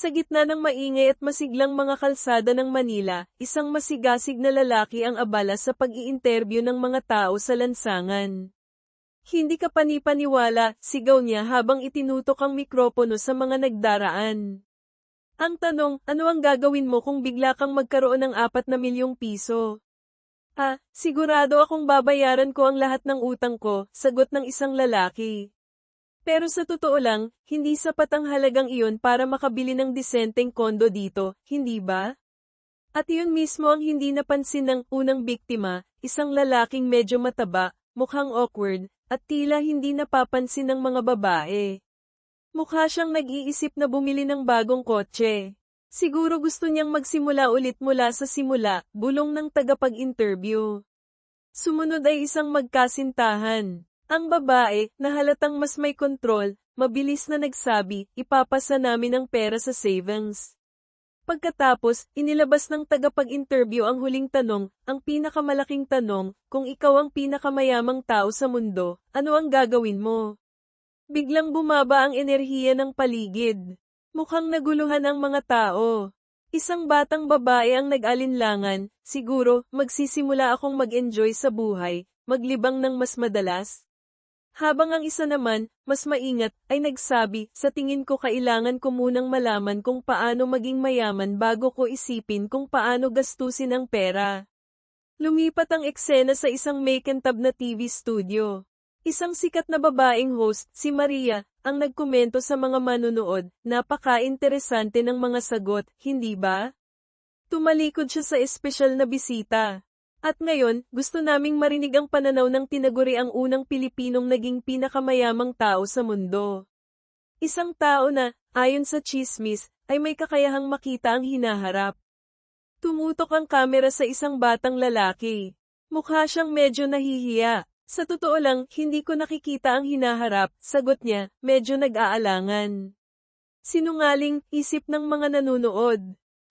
Sa gitna ng maingay at masiglang mga kalsada ng Manila, isang masigasig na lalaki ang abala sa pag-iinterview ng mga tao sa lansangan. Hindi ka panipaniwala, sigaw niya habang itinutok ang mikropono sa mga nagdaraan. Ang tanong, ano ang gagawin mo kung bigla kang magkaroon ng 4 na milyong piso? Sigurado akong babayaran ko ang lahat ng utang ko, sagot ng isang lalaki. Pero sa totoo lang, hindi sapat ang halagang iyon para makabili ng disenteng kondo dito, hindi ba? At iyon mismo ang hindi napansin ng unang biktima, isang lalaking medyo mataba, mukhang awkward, at tila hindi napapansin ng mga babae. Mukha siyang nag-iisip na bumili ng bagong kotse. Siguro gusto niyang magsimula ulit mula sa simula, bulong ng tagapag-interview. Sumunod ay isang magkasintahan. Ang babae, na halatang mas may kontrol, mabilis na nagsabi, ipapasa namin ang pera sa savings. Pagkatapos, inilabas ng tagapag-interview ang huling tanong, ang pinakamalaking tanong, kung ikaw ang pinakamayamang tao sa mundo, ano ang gagawin mo? Biglang bumaba ang enerhiya ng paligid. Mukhang naguluhan ang mga tao. Isang batang babae ang nag-alinlangan, siguro, magsisimula akong mag-enjoy sa buhay, maglibang ng mas madalas. Habang ang isa naman, mas maingat, ay nagsabi, sa tingin ko kailangan ko munang malaman kung paano maging mayaman bago ko isipin kung paano gastusin ang pera. Lumipat ang eksena sa isang makintab na TV studio. Isang sikat na babaeng host, si Maria, ang nagkomento sa mga manunood, napaka-interesante ng mga sagot, hindi ba? Tumalikod siya sa espesyal na bisita. At ngayon, gusto naming marinig ang pananaw ng tinaguriang unang Pilipinong naging pinakamayamang tao sa mundo. Isang tao na, ayon sa tsismis, ay may kakayahang makita ang hinaharap. Tumutok ang kamera sa isang batang lalaki. Mukha siyang medyo nahihiya. Sa totoo lang, hindi ko nakikita ang hinaharap, sagot niya, medyo nag-aalangan. Sinungaling, isip ng mga nanunood.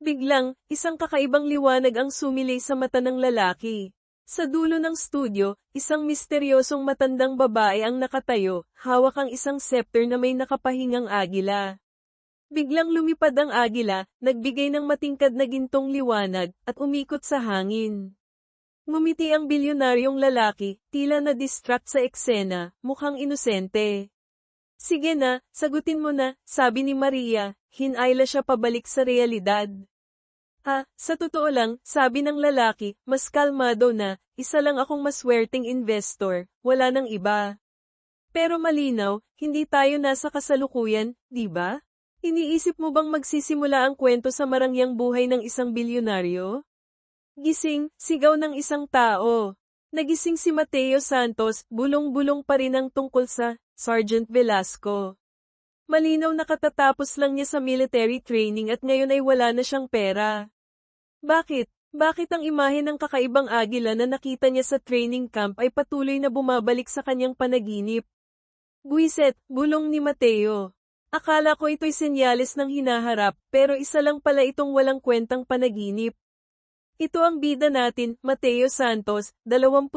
Biglang, isang kakaibang liwanag ang sumilay sa mata ng lalaki. Sa dulo ng studio, isang misteryosong matandang babae ang nakatayo, hawak ang isang scepter na may nakapahingang agila. Biglang lumipad ang agila, nagbigay ng matingkad na gintong liwanag, at umikot sa hangin. Ngumiti ang bilyonaryong lalaki, tila na-distract sa eksena, mukhang inosente. Sige na, sagutin mo na, sabi ni Maria, hinayla siya pabalik sa realidad. Sa totoo lang, sabi ng lalaki, mas kalmado na, isa lang akong maswerteng investor, wala nang iba. Pero malinaw, hindi tayo nasa kasalukuyan, di ba? Iniisip mo bang magsisimula ang kwento sa marangyang buhay ng isang bilyonaryo? Gising, sigaw ng isang tao. Nagising si Mateo Santos, bulong-bulong pa rin ang tungkol sa Sergeant Velasco. Malinaw na katatapos lang niya sa military training at ngayon ay wala na siyang pera. Bakit? Bakit ang imahe ng kakaibang agila na nakita niya sa training camp ay patuloy na bumabalik sa kanyang panaginip? Buwiset, bulong ni Mateo. Akala ko ito'y senyales ng hinaharap, pero isa lang pala itong walang kwentang panaginip. Ito ang bida natin, Mateo Santos, 23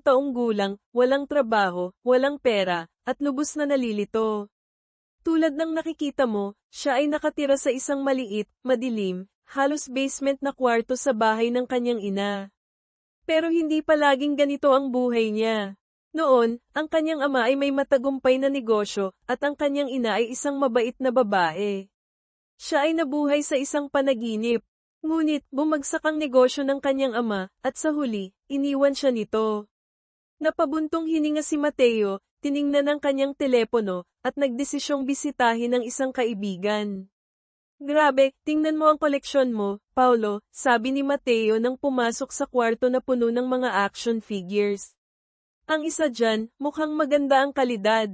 taong gulang, walang trabaho, walang pera, at lubos na nalilito. Tulad ng nakikita mo, siya ay nakatira sa isang maliit, madilim, halos basement na kwarto sa bahay ng kanyang ina. Pero hindi palaging ganito ang buhay niya. Noon, ang kanyang ama ay may matagumpay na negosyo, at ang kanyang ina ay isang mabait na babae. Siya ay nabuhay sa isang panaginip. Ngunit, bumagsak ang negosyo ng kanyang ama, at sa huli, iniwan siya nito. Napabuntong hininga si Mateo, tiningnan ang kanyang telepono, at nagdesisyong bisitahin ang isang kaibigan. Grabe, tingnan mo ang koleksyon mo, Paulo, sabi ni Mateo nang pumasok sa kwarto na puno ng mga action figures. Ang isa dyan, mukhang maganda ang kalidad.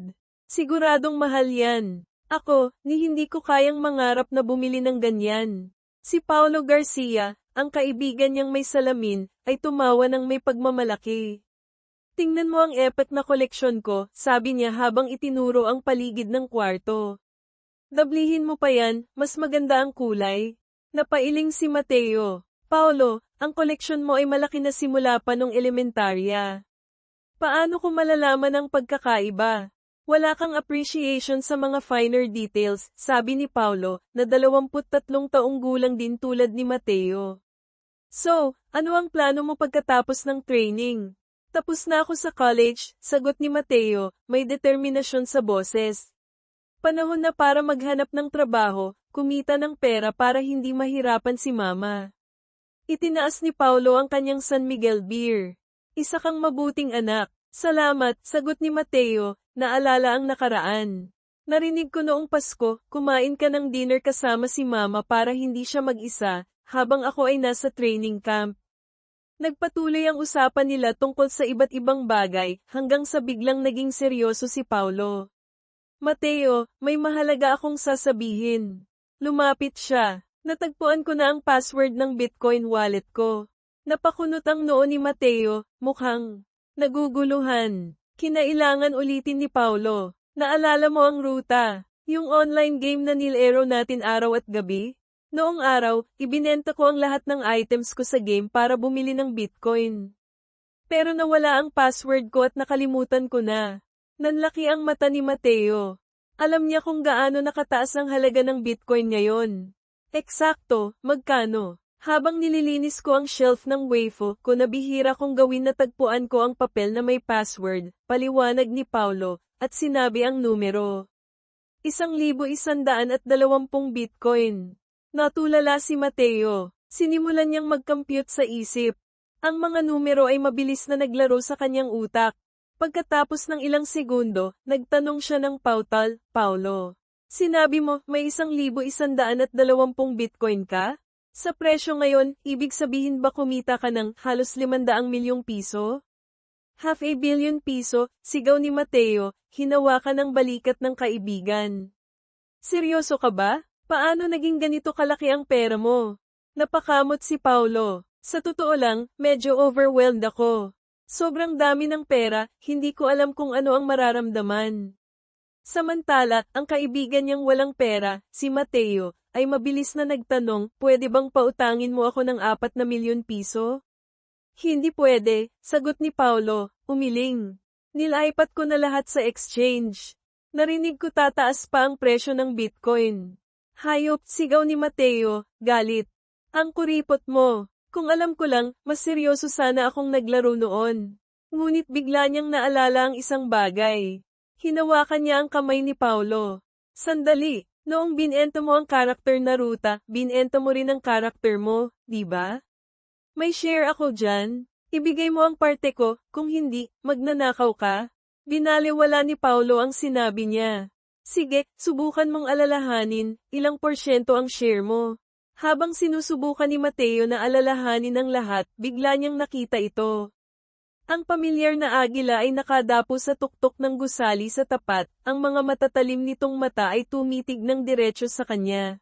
Siguradong mahal yan. Ako, hindi ko kayang mangarap na bumili ng ganyan. Si Paulo Garcia, ang kaibigan niyang may salamin, ay tumawa ng may pagmamalaki. Tingnan mo ang epic na koleksyon ko, sabi niya habang itinuro ang paligid ng kwarto. Dablihin mo pa yan, mas maganda ang kulay. Napailing si Mateo. Paulo, ang koleksyon mo ay malaki na simula pa nung elementarya. Paano ko malalaman ang pagkakaiba? Wala kang appreciation sa mga finer details, sabi ni Paulo, na 23 taong gulang din tulad ni Mateo. So, ano ang plano mo pagkatapos ng training? Tapos na ako sa college, sagot ni Mateo, may determinasyon sa boses. Panahon na para maghanap ng trabaho, kumita ng pera para hindi mahirapan si mama. Itinaas ni Paulo ang kanyang San Miguel beer. Isa kang mabuting anak. Salamat, sagot ni Mateo, naalala ang nakaraan. Narinig ko noong Pasko, kumain ka ng dinner kasama si mama para hindi siya mag-isa, habang ako ay nasa training camp. Nagpatuloy ang usapan nila tungkol sa iba't ibang bagay, hanggang sa biglang naging seryoso si Paulo. Mateo, may mahalaga akong sasabihin. Lumapit siya. Natagpuan ko na ang password ng Bitcoin wallet ko. Napakunot ang noo ni Mateo, mukhang naguguluhan. Kinailangan ulitin ni Paulo. Naalala mo ang ruta, yung online game na nilaro natin araw at gabi? Noong araw, ibinenta ko ang lahat ng items ko sa game para bumili ng Bitcoin. Pero nawala ang password ko at nakalimutan ko na. Nanlaki ang mata ni Mateo. Alam niya kung gaano nakataas ang halaga ng Bitcoin ngayon. Eksakto, magkano? Habang nililinis ko ang shelf ng Wayfo ko na bihira kong gawin natagpuan ko ang papel na may password, paliwanag ni Paulo, at sinabi ang numero. 1,120 Bitcoin. Natulala si Mateo. Sinimulan niyang mag-compute sa isip. Ang mga numero ay mabilis na naglaro sa kanyang utak. Pagkatapos ng ilang segundo, nagtanong siya ng pautal, Paulo. Sinabi mo, may 1,120 Bitcoin ka? Sa presyo ngayon, ibig sabihin ba kumita ka ng halos 500 milyong piso? ₱500 million, sigaw ni Mateo, hinawakan ng balikat ng kaibigan. Seryoso ka ba? Paano naging ganito kalaki ang pera mo? Napakamot si Paulo. Sa totoo lang, medyo overwhelmed ako. Sobrang dami ng pera, hindi ko alam kung ano ang mararamdaman. Samantala, ang kaibigan niyang walang pera, si Mateo, ay mabilis na nagtanong, pwede bang pautangin mo ako ng 4 milyon piso? Hindi pwede, sagot ni Paulo, umiling. Nilaipat ko na lahat sa exchange. Narinig ko tataas pa ang presyo ng Bitcoin. Hayop, sigaw ni Mateo, galit. Ang kuripot mo. Kung alam ko lang, mas seryoso sana akong naglaro noon. Ngunit bigla niyang naalala ang isang bagay. Hinawakan niya ang kamay ni Paulo. Sandali, noong binenta mo ang karakter na ruta, binenta mo rin ang karakter mo, di ba? May share ako dyan. Ibigay mo ang parte ko, kung hindi, magnanakaw ka. Binaliwala ni Paulo ang sinabi niya. Sige, subukan mong alalahanin, ilang porsyento ang share mo. Habang sinusubukan ni Mateo na alalahanin ang lahat, bigla niyang nakita ito. Ang pamilyar na agila ay nakadapo sa tuktok ng gusali sa tapat, ang mga matatalim nitong mata ay tumitig ng diretso sa kanya.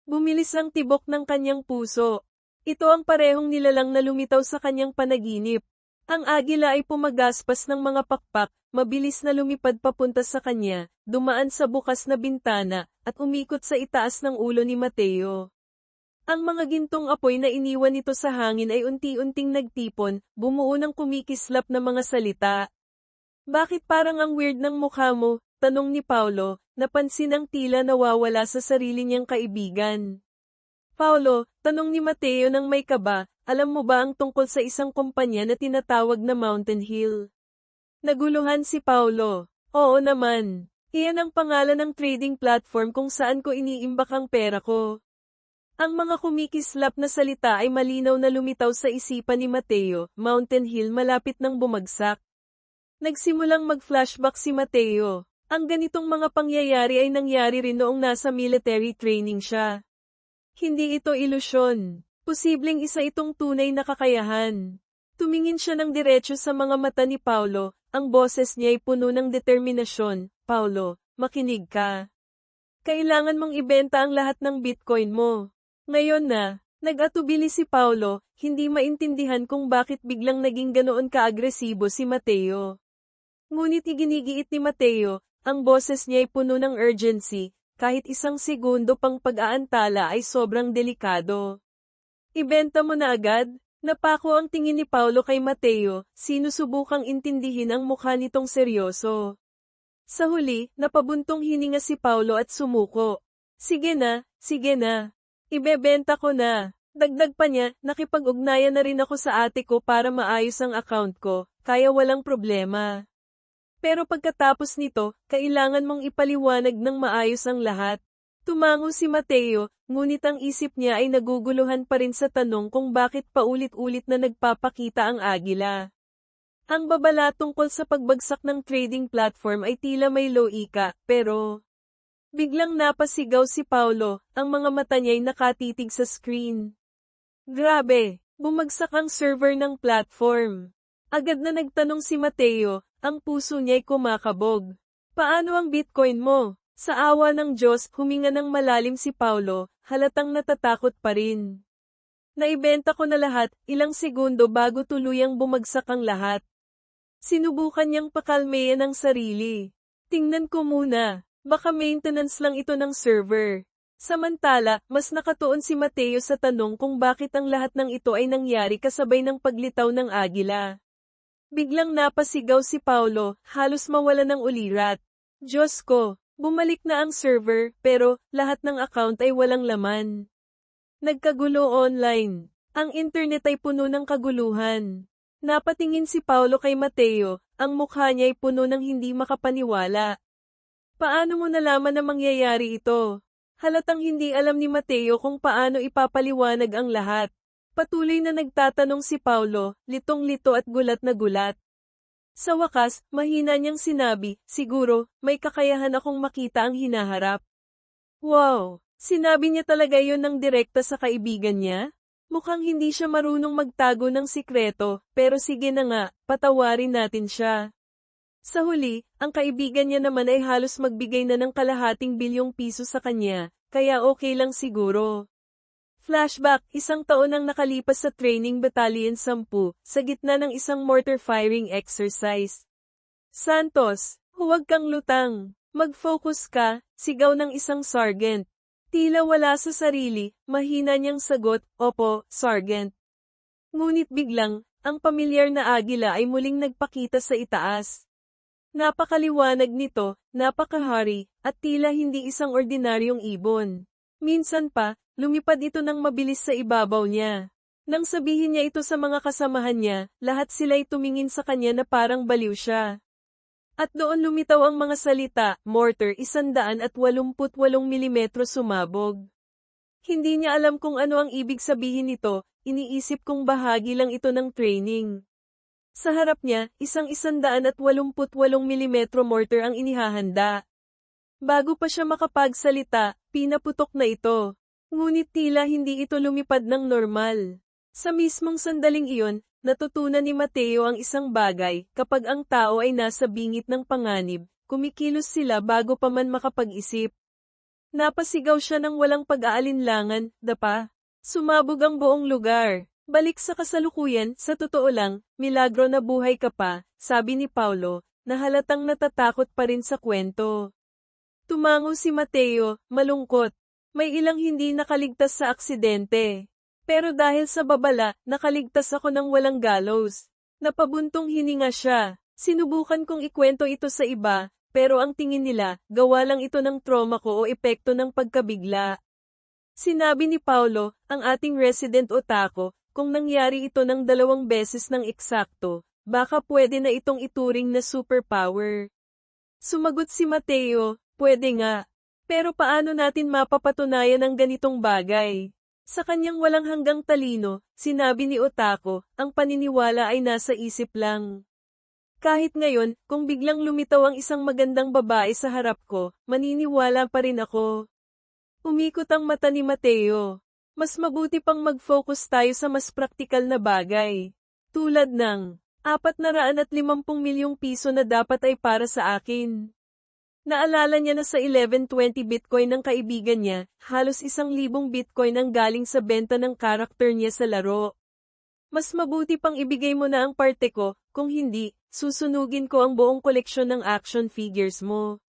Bumilis ang tibok ng kanyang puso. Ito ang parehong nilalang na lumitaw sa kanyang panaginip. Ang agila ay pumagaspas ng mga pakpak, mabilis na lumipad papunta sa kanya, dumaan sa bukas na bintana, at umikot sa itaas ng ulo ni Mateo. Ang mga gintong apoy na iniwan nito sa hangin ay unti-unting nagtipon, bumuo ng kumikislap na mga salita. Bakit parang ang weird ng mukha mo? Tanong ni Paulo, napansin ang tila nawawala sa sarili niyang kaibigan. Paulo, tanong ni Mateo ng may kaba, alam mo ba ang tungkol sa isang kumpanya na tinatawag na Mountain Hill? Naguluhan si Paulo. Oo naman. Iyan ang pangalan ng trading platform kung saan ko iniimbak ang pera ko. Ang mga kumikislap na salita ay malinaw na lumitaw sa isipan ni Mateo, Mountain Hill malapit nang bumagsak. Nagsimulang mag-flashback si Mateo. Ang ganitong mga pangyayari ay nangyari rin noong nasa military training siya. Hindi ito ilusyon. Posibleng isa itong tunay na kakayahan. Tumingin siya ng diretso sa mga mata ni Paulo, ang boses niya ay puno ng determinasyon. Paulo, makinig ka. Kailangan mong ibenta ang lahat ng Bitcoin mo. Ngayon na, nag-atubili si Paulo, hindi maintindihan kung bakit biglang naging ganoon ka-agresibo si Mateo. Ngunit iginigiit ni Mateo, ang boses niya ay puno ng urgency, kahit isang segundo pang pag-aantala ay sobrang delikado. Ibenta mo na agad? Napako ang tingin ni Paulo kay Mateo, sinusubukang intindihin ang mukha nitong seryoso. Sa huli, napabuntong hininga si Paulo at sumuko. Sige na, sige na. Ibebenta ko na. Dagdag pa niya, nakipag-ugnayan na rin ako sa ate ko para maayos ang account ko, kaya walang problema. Pero pagkatapos nito, kailangan mong ipaliwanag ng maayos ang lahat. Tumango si Mateo, ngunit ang isip niya ay naguguluhan pa rin sa tanong kung bakit paulit-ulit na nagpapakita ang agila. Ang babala tungkol sa pagbagsak ng trading platform ay tila may loika, pero biglang napasigaw si Paulo, ang mga mata niya'y nakatitig sa screen. Grabe, bumagsak ang server ng platform. Agad na nagtanong si Mateo, ang puso niya'y kumakabog. Paano ang Bitcoin mo? Sa awa ng Diyos, huminga ng malalim si Paulo, halatang natatakot pa rin. Naibenta ko na lahat, ilang segundo bago tuluyang bumagsak ang lahat. Sinubukan niyang pakalmeyan ang sarili. Tingnan ko muna, baka maintenance lang ito ng server. Samantala, mas nakatuon si Mateo sa tanong kung bakit ang lahat ng ito ay nangyari kasabay ng paglitaw ng agila. Biglang napasigaw si Paulo, halos mawala ng ulirat. Diyos ko, bumalik na ang server, pero lahat ng account ay walang laman. Nagkagulo online. Ang internet ay puno ng kaguluhan. Napatingin si Paulo kay Mateo, ang mukha niya ay puno ng hindi makapaniwala. Paano mo nalaman na mangyayari ito? Halatang hindi alam ni Mateo kung paano ipapaliwanag ang lahat. Patuloy na nagtatanong si Paulo, litong-lito at gulat na gulat. Sa wakas, mahina niyang sinabi, siguro, may kakayahan akong makita ang hinaharap. Wow! Sinabi niya talaga yon ng direkta sa kaibigan niya? Mukhang hindi siya marunong magtago ng sikreto, pero sige na nga, patawarin natin siya. Sa huli, ang kaibigan niya naman ay halos magbigay na ng kalahating bilyong piso sa kanya, kaya okay lang siguro. Flashback, 1 taon ang nakalipas sa training battalion 10, sa gitna ng isang mortar firing exercise. Santos, huwag kang lutang. Mag-focus ka, sigaw ng isang sergeant. Tila wala sa sarili, mahina niyang sagot, opo, sergeant. Ngunit biglang, ang pamilyar na agila ay muling nagpakita sa itaas. Napakaliwanag nito, napakahari, at tila hindi isang ordinaryong ibon. Minsan pa, lumipad ito ng mabilis sa ibabaw niya. Nang sabihin niya ito sa mga kasamahan niya, lahat sila'y tumingin sa kanya na parang baliw siya. At doon lumitaw ang mga salita, mortar 188 mm sumabog. Hindi niya alam kung ano ang ibig sabihin nito, iniisip kong bahagi lang ito ng training. Sa harap niya, isang 188 mm mortar ang inihahanda. Bago pa siya makapagsalita, pinaputok na ito. Ngunit tila hindi ito lumipad ng normal. Sa mismong sandaling iyon, natutunan ni Mateo ang isang bagay, kapag ang tao ay nasa bingit ng panganib, kumikilos sila bago pa man makapag-isip. Napasigaw siya ng walang pag-aalinlangan, dapa. Sumabog ang buong lugar. Balik sa kasalukuyan, sa totoo lang, milagro na buhay ka pa, sabi ni Paulo, na halatang natatakot pa rin sa kwento. Tumango si Mateo, malungkot. May ilang hindi nakaligtas sa aksidente. Pero dahil sa babala, nakaligtas ako ng walang gallows. Napabuntong hininga siya. Sinubukan kong ikwento ito sa iba, pero ang tingin nila, gawa lang ito ng trauma ko o epekto ng pagkabigla. Sinabi ni Paulo, ang ating resident otaku, kung nangyari ito ng 2 beses ng eksakto, baka pwede na itong ituring na superpower. Sumagot si Mateo, pwede nga. Pero paano natin mapapatunayan ang ganitong bagay? Sa kanyang walang hanggang talino, sinabi ni Otako, ang paniniwala ay nasa isip lang. Kahit ngayon, kung biglang lumitaw ang isang magandang babae sa harap ko, maniniwala pa rin ako. Umikot ang mata ni Mateo. Mas mabuti pang mag-focus tayo sa mas praktikal na bagay. Tulad ng 450 milyong piso na dapat ay para sa akin. Naalala niya na sa 1120 Bitcoin ng kaibigan niya, halos 1,000 Bitcoin ang galing sa benta ng karakter niya sa laro. Mas mabuti pang ibigay mo na ang parte ko, kung hindi, susunugin ko ang buong koleksyon ng action figures mo.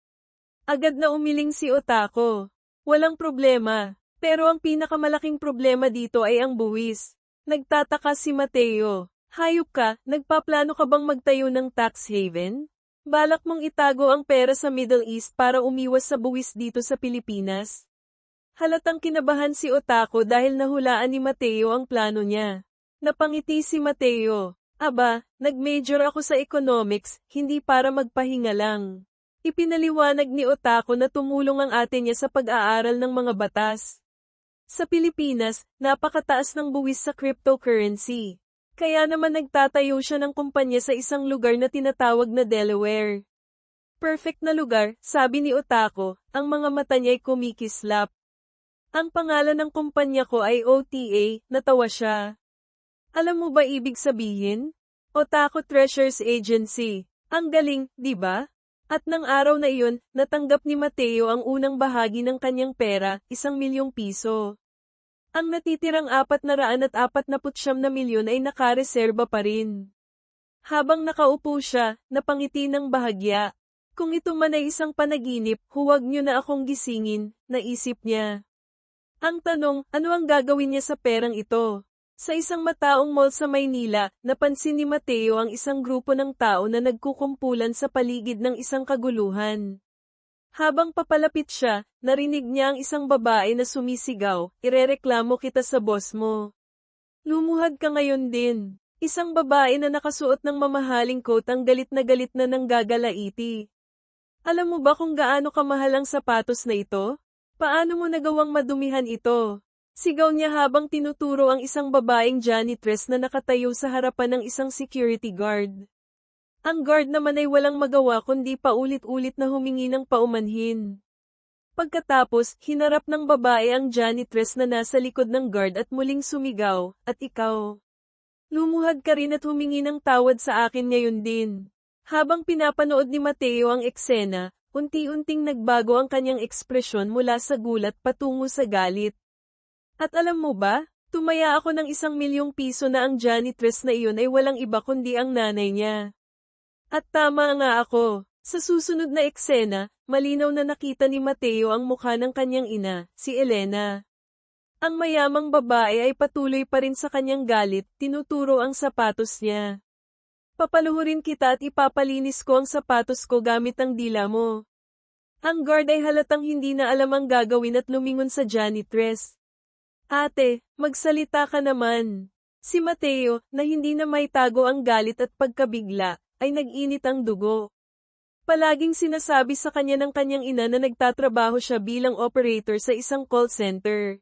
Agad na umiling si Otako. Walang problema. Pero ang pinakamalaking problema dito ay ang buwis. Nagtataka si Mateo. Hayop ka, nagpaplano ka bang magtayo ng tax haven? Balak mong itago ang pera sa Middle East para umiwas sa buwis dito sa Pilipinas? Halatang kinabahan si Otako dahil nahulaan ni Mateo ang plano niya. Napangiti si Mateo. Aba, nag-major ako sa economics, hindi para magpahinga lang. Ipinaliwanag ni Otako na tumulong ang ate niya sa pag-aaral ng mga batas. Sa Pilipinas, napakataas ng buwis sa cryptocurrency. Kaya naman nagtatayo siya ng kumpanya sa isang lugar na tinatawag na Delaware. Perfect na lugar, sabi ni Otako, ang mga mata niya'y kumikislap. Ang pangalan ng kumpanya ko ay OTA, natawa siya. Alam mo ba ibig sabihin? Otako Treasures Agency. Ang galing, di ba? At nang araw na iyon, natanggap ni Mateo ang unang bahagi ng kanyang pera, 1,000,000 piso. Ang natitirang 449 na milyon ay nakareserba pa rin. Habang nakaupo siya, napangiti ng bahagya. Kung ito man ay isang panaginip, huwag niyo na akong gisingin, naisip niya. Ang tanong, ano ang gagawin niya sa perang ito? Sa isang mataong mall sa Maynila, napansin ni Mateo ang isang grupo ng tao na nagkukumpulan sa paligid ng isang kaguluhan. Habang papalapit siya, narinig niya ang isang babae na sumisigaw, "Irereklamo kita sa boss mo. Lumuhad ka ngayon din." Isang babae na nakasuot ng mamahaling coat ang galit na ng gagalaiti. Alam mo ba kung gaano kamahal ang sapatos na ito? Paano mo nagawang madumihan ito? Sigaw niya habang tinuturo ang isang babaeng janitress na nakatayo sa harapan ng isang security guard. Ang guard naman ay walang magawa kundi paulit-ulit na humingi ng paumanhin. Pagkatapos, hinarap ng babae ang janitress na nasa likod ng guard at muling sumigaw, "At ikaw? Lumuhad ka rin at humingi ng tawad sa akin ngayon din." Habang pinapanood ni Mateo ang eksena, unti-unting nagbago ang kanyang ekspresyon mula sa gulat patungo sa galit. At alam mo ba, tumaya ako ng 1,000,000 piso na ang janitress na iyon ay walang iba kundi ang nanay niya. At tama nga ako. Sa susunod na eksena, malinaw na nakita ni Mateo ang mukha ng kanyang ina, si Elena. Ang mayamang babae ay patuloy pa rin sa kanyang galit, tinuturo ang sapatos niya. "Papaluhurin kita at ipapalinis ko ang sapatos ko gamit ang dila mo." Ang guard ay halatang hindi na alam ang gagawin at lumingon sa janitress. "Ate, magsalita ka naman." Si Mateo, na hindi na maitago ang galit at pagkabigla, ay nag-init ang dugo. Palaging sinasabi sa kanya ng kanyang ina na nagtatrabaho siya bilang operator sa isang call center.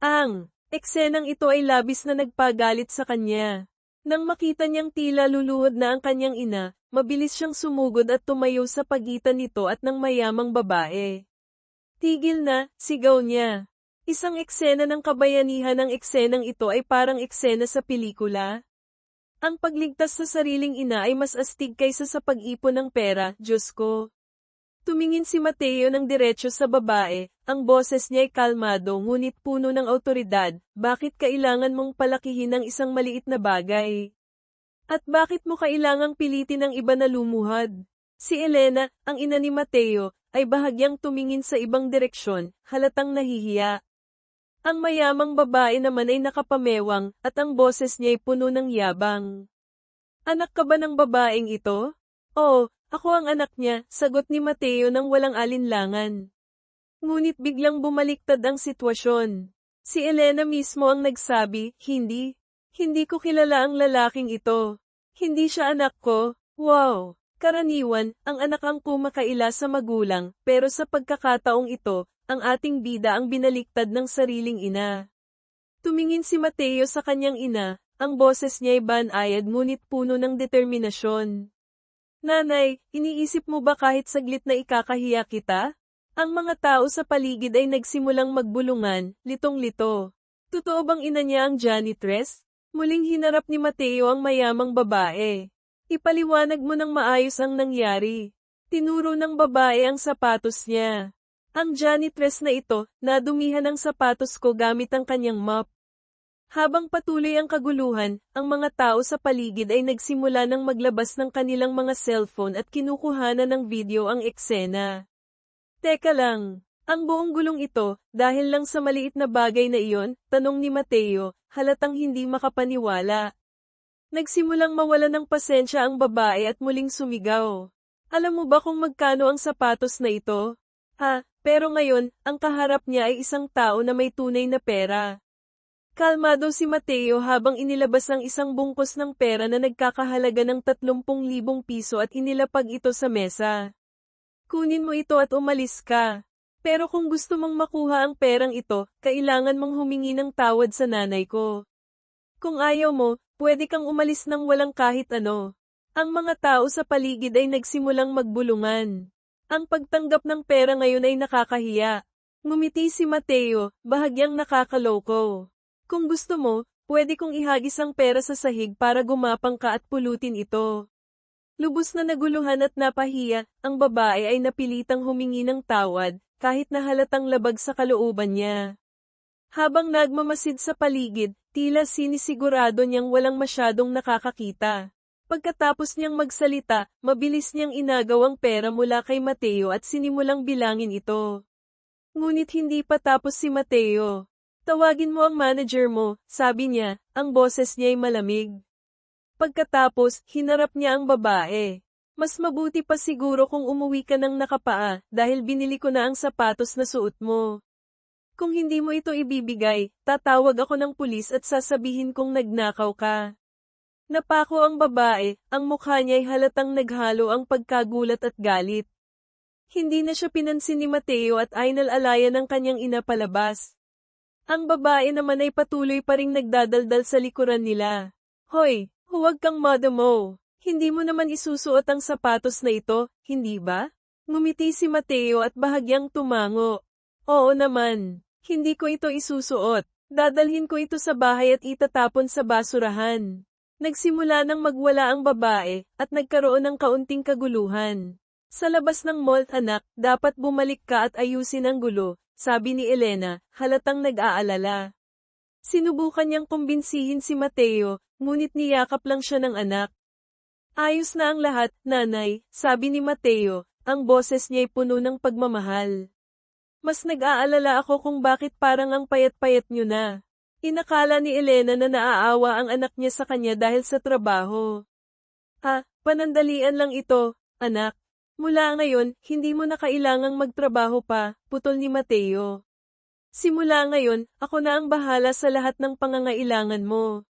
Ang eksenang ito ay labis na nagpagalit sa kanya. Nang makita niyang tila luluhod na ang kanyang ina, mabilis siyang sumugod at tumayo sa pagitan nito at ng mayamang babae. "Tigil na," sigaw niya. Isang eksena ng kabayanihan. Ang eksenang ito ay parang eksena sa pelikula. Ang pagligtas sa sariling ina ay mas astig kaysa sa pag-ipon ng pera, Diyos ko. Tumingin si Mateo ng diretso sa babae, ang boses niya ay kalmado ngunit puno ng awtoridad. "Bakit kailangan mong palakihin ang isang maliit na bagay? At bakit mo kailangang pilitin ang iba na lumuhad?" Si Elena, ang ina ni Mateo, ay bahagyang tumingin sa ibang direksyon, halatang nahihiya. Ang mayamang babae naman ay nakapamewang, at ang boses niya ay puno ng yabang. "Anak ka ba ng babaeng ito?" "Oo, ako ang anak niya," sagot ni Mateo nang walang alinlangan. Ngunit biglang bumaliktad ang sitwasyon. Si Elena mismo ang nagsabi, "Hindi. Hindi ko kilala ang lalaking ito. Hindi siya anak ko." Wow! Karaniwan, ang anak ang kumakaila sa magulang, pero sa pagkakataong ito, ang ating bida ang binaliktad ng sariling ina. Tumingin si Mateo sa kanyang ina, ang boses niya ay banayad ngunit puno ng determinasyon. "Nanay, iniisip mo ba kahit saglit na ikakahiya kita?" Ang mga tao sa paligid ay nagsimulang magbulungan, litong-lito. Totoo bang ina niya ang janitress? Muling hinarap ni Mateo ang mayamang babae. "Ipaliwanag mo ng maayos ang nangyari." Tinuro ng babae ang sapatos niya. "Ang janitress na ito, nadumihan ang sapatos ko gamit ang kanyang mop." Habang patuloy ang kaguluhan, ang mga tao sa paligid ay nagsimula ng maglabas ng kanilang mga cellphone at kinukuhanan ng video ang eksena. "Teka lang, ang buong gulong ito, dahil lang sa maliit na bagay na iyon?" tanong ni Mateo, halatang hindi makapaniwala. Nagsimulang mawala ng pasensya ang babae at muling sumigaw. Alam mo ba kung magkano ang sapatos na ito? Pero ngayon, ang kaharap niya ay isang tao na may tunay na pera. Kalmado si Mateo habang inilabas ang isang bungkos ng pera na nagkakahalaga ng 30,000 piso at inilapag ito sa mesa. Kunin mo ito at umalis ka. Pero kung gusto mong makuha ang perang ito, kailangan mong humingi ng tawad sa nanay ko. Kung ayaw mo, pwede kang umalis ng walang kahit ano. Ang mga tao sa paligid ay nagsimulang magbulungan. Ang pagtanggap ng pera ngayon ay nakakahiya. Ngumiti si Mateo, bahagyang nakakaloko. Kung gusto mo, pwede kong ihagis ang pera sa sahig para gumapang ka at pulutin ito. Lubos na naguluhan at napahiya, ang babae ay napilitang humingi ng tawad, kahit na halatang labag sa kalooban niya. Habang nagmamasid sa paligid, tila sinisigurado niyang walang masyadong nakakakita. Pagkatapos niyang magsalita, mabilis niyang inagaw ang pera mula kay Mateo at sinimulang bilangin ito. Ngunit hindi pa tapos si Mateo. Tawagin mo ang manager mo, sabi niya, ang boses niya ay malamig. Pagkatapos, hinarap niya ang babae. Mas mabuti pa siguro kung umuwi ka ng nakapaa, dahil binili ko na ang sapatos na suot mo. Kung hindi mo ito ibibigay, tatawag ako ng pulis at sasabihin kong nagnakaw ka. Napako ang babae, ang mukha niya ay halatang naghalo ang pagkagulat at galit. Hindi na siya pinansin ni Mateo at ay nalalayan ng kanyang ina palabas. Ang babae naman ay patuloy pa ring nagdadaldal sa likuran nila. Hoy, huwag kang madamo. Hindi mo naman isusuot ang sapatos na ito, hindi ba? Ngumiti si Mateo at bahagyang tumango. Oo naman, hindi ko ito isusuot. Dadalhin ko ito sa bahay at itatapon sa basurahan. Nagsimula nang magwala ang babae, at nagkaroon ng kaunting kaguluhan. Sa labas ng mall, anak, dapat bumalik ka at ayusin ang gulo, sabi ni Elena, halatang nag-aalala. Sinubukan niyang kumbinsihin si Mateo, ngunit niyakap lang siya ng anak. Ayos na ang lahat, nanay, sabi ni Mateo, ang boses niya'y puno ng pagmamahal. Mas nag-aalala ako kung bakit parang ang payat-payat niyo na. Inakala ni Elena na naaawa ang anak niya sa kanya dahil sa trabaho. Panandalian lang ito, anak. Mula ngayon, hindi mo na kailangang magtrabaho pa, putol ni Mateo. Simula ngayon, ako na ang bahala sa lahat ng pangangailangan mo.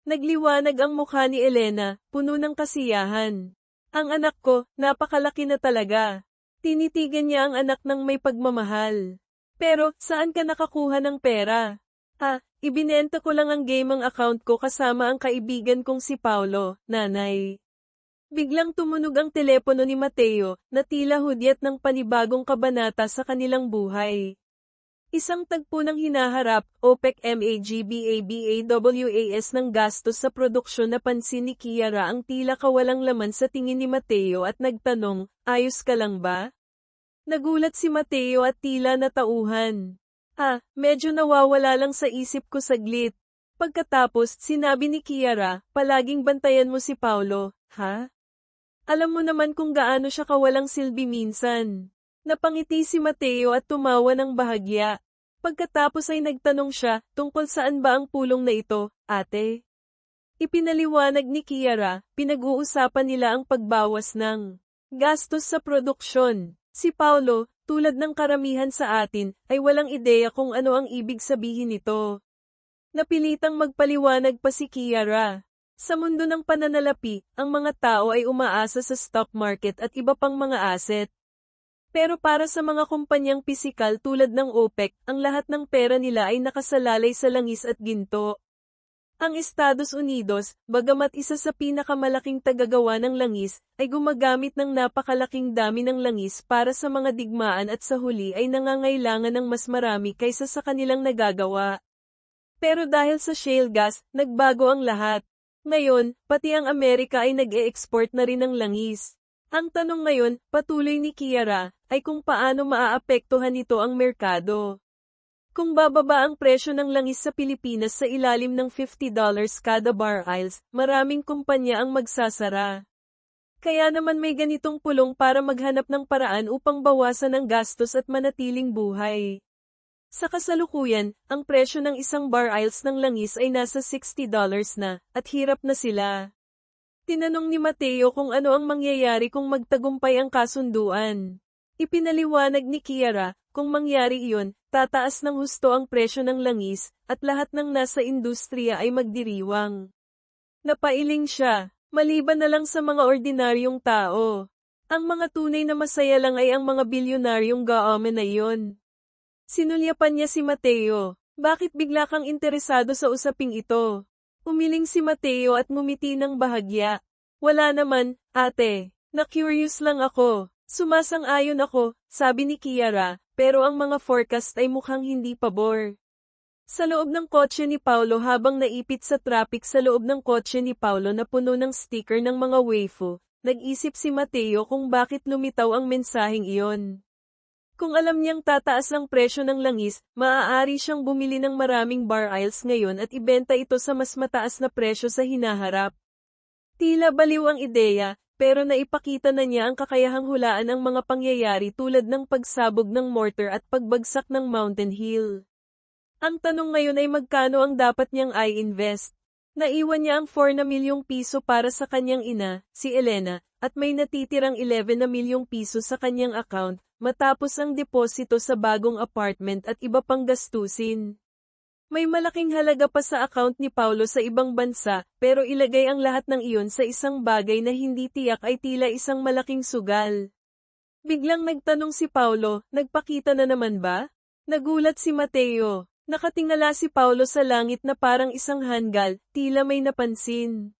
Nagliwanag ang mukha ni Elena, puno ng kasiyahan. Ang anak ko, napakalaki na talaga. Tinitigan niya ang anak ng may pagmamahal. Pero, saan ka nakakuha ng pera? Ibinenta ko lang ang gaming account ko kasama ang kaibigan kong si Paulo, nanay. Biglang tumunog ang telepono ni Mateo, na tila hudyat ng panibagong kabanata sa kanilang buhay. Isang tagpo ng hinaharap, OPEC MAGBABAWAS ng gastos sa produksyon na pansin ni Kiara ang tila kawalang laman sa tingin ni Mateo at nagtanong, ayos ka lang ba? Nagulat si Mateo at tila natauhan. Medyo nawawala lang sa isip ko saglit. Pagkatapos, sinabi ni Kiara, palaging bantayan mo si Paulo, ha? Alam mo naman kung gaano siya kawalang silbi minsan. Napangiti si Mateo at tumawa ng bahagya. Pagkatapos ay nagtanong siya, tungkol saan ba ang pulong na ito, ate? Ipinaliwanag ni Kiara, pinag-uusapan nila ang pagbawas ng gastos sa produksyon. Si Paulo, tulad ng karamihan sa atin, ay walang ideya kung ano ang ibig sabihin nito. Napilitang magpaliwanag pa si Kiara. Sa mundo ng pananalapi, ang mga tao ay umaasa sa stock market at iba pang mga asset. Pero para sa mga kumpanyang pisikal tulad ng OPEC, ang lahat ng pera nila ay nakasalalay sa langis at ginto. Ang Estados Unidos, bagamat isa sa pinakamalaking tagagawa ng langis, ay gumagamit ng napakalaking dami ng langis para sa mga digmaan at sa huli ay nangangailangan ng mas marami kaysa sa kanilang nagagawa. Pero dahil sa shale gas, nagbago ang lahat. Ngayon, pati ang Amerika ay nag-e-export na rin ng langis. Ang tanong ngayon, patuloy ni Kiara, ay kung paano maaapektuhan nito ang merkado. Kung bababa ang presyo ng langis sa Pilipinas sa ilalim ng $50 kada barrels, maraming kumpanya ang magsasara. Kaya naman may ganitong pulong para maghanap ng paraan upang bawasan ang gastos at manatiling buhay. Sa kasalukuyan, ang presyo ng isang barrels ng langis ay nasa $60 na, at hirap na sila. Tinanong ni Mateo kung ano ang mangyayari kung magtagumpay ang kasunduan. Ipinaliwanag ni Kiara, kung mangyari iyon, tataas ng husto ang presyo ng langis, at lahat ng nasa industriya ay magdiriwang. Napailing siya, maliban na lang sa mga ordinaryong tao. Ang mga tunay na masaya lang ay ang mga bilyonaryong gaomen na iyon. Sinulyapan niya si Mateo, bakit bigla kang interesado sa usaping ito? Umiling si Mateo at ngumiti ng bahagya. Wala naman, ate. Na-curious lang ako. Sumasang-ayon ako, sabi ni Kiara, pero ang mga forecast ay mukhang hindi pabor. Sa loob ng kotse ni Paulo habang naipit sa traffic sa loob ng kotse ni Paulo na puno ng sticker ng mga waifu, nag-isip si Mateo kung bakit lumitaw ang mensaheng iyon. Kung alam niyang tataas ang presyo ng langis, maaari siyang bumili ng maraming bar aisles ngayon at ibenta ito sa mas mataas na presyo sa hinaharap. Tila baliw ang ideya, pero naipakita na niya ang kakayahang hulaan ang mga pangyayari tulad ng pagsabog ng mortar at pagbagsak ng mountain hill. Ang tanong ngayon ay magkano ang dapat niyang i-invest. Naiwan niya ang 4 na milyong piso para sa kanyang ina, si Elena, at may natitirang 11 na milyong piso sa kanyang account, matapos ang deposito sa bagong apartment at iba pang gastusin. May malaking halaga pa sa account ni Paulo sa ibang bansa, pero ilagay ang lahat ng iyon sa isang bagay na hindi tiyak ay tila isang malaking sugal. Biglang nagtanong si Paulo, nagpakita na naman ba? Nagulat si Mateo. Nakatingala si Paulo sa langit na parang isang hanggal, tila may napansin.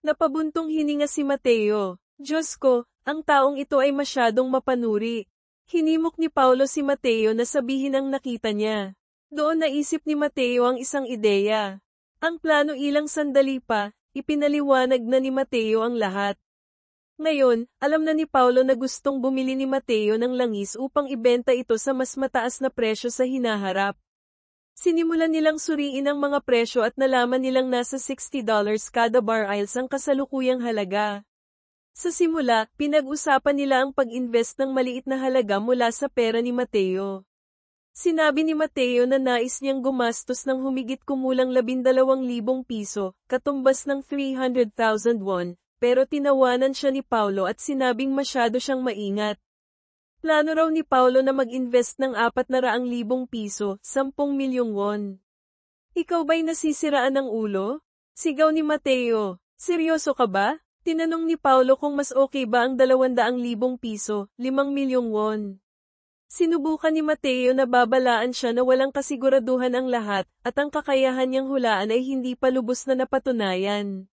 Napabuntong hininga si Mateo. Diyos ko, ang taong ito ay masyadong mapanuri. Hinimok ni Paulo si Mateo na sabihin ang nakita niya. Doon naisip ni Mateo ang isang ideya. Ang plano ilang sandali pa, ipinaliwanag na ni Mateo ang lahat. Ngayon, alam na ni Paulo na gustong bumili ni Mateo ng langis upang ibenta ito sa mas mataas na presyo sa hinaharap. Sinimulan nilang suriin ang mga presyo at nalaman nilang nasa $60 kada bar aisles ang kasalukuyang halaga. Sa simula, pinag-usapan nila ang pag-invest ng maliit na halaga mula sa pera ni Mateo. Sinabi ni Mateo na nais niyang gumastos ng humigit kumulang 12,000 piso, katumbas ng 300,000 won, pero tinawanan siya ni Paulo at sinabing masyado siyang maingat. Plano raw ni Paulo na mag-invest ng 400,000 piso, 10 milyong won. Ikaw ba'y nasisiraan ng ulo? Sigaw ni Mateo. Seryoso ka ba? Tinanong ni Paulo kung mas okay ba ang 200,000 piso, 5 milyong won. Sinubukan ni Mateo na babalaan siya na walang kasiguraduhan ang lahat, at ang kakayahan niyang hulaan ay hindi pa lubos na napatunayan.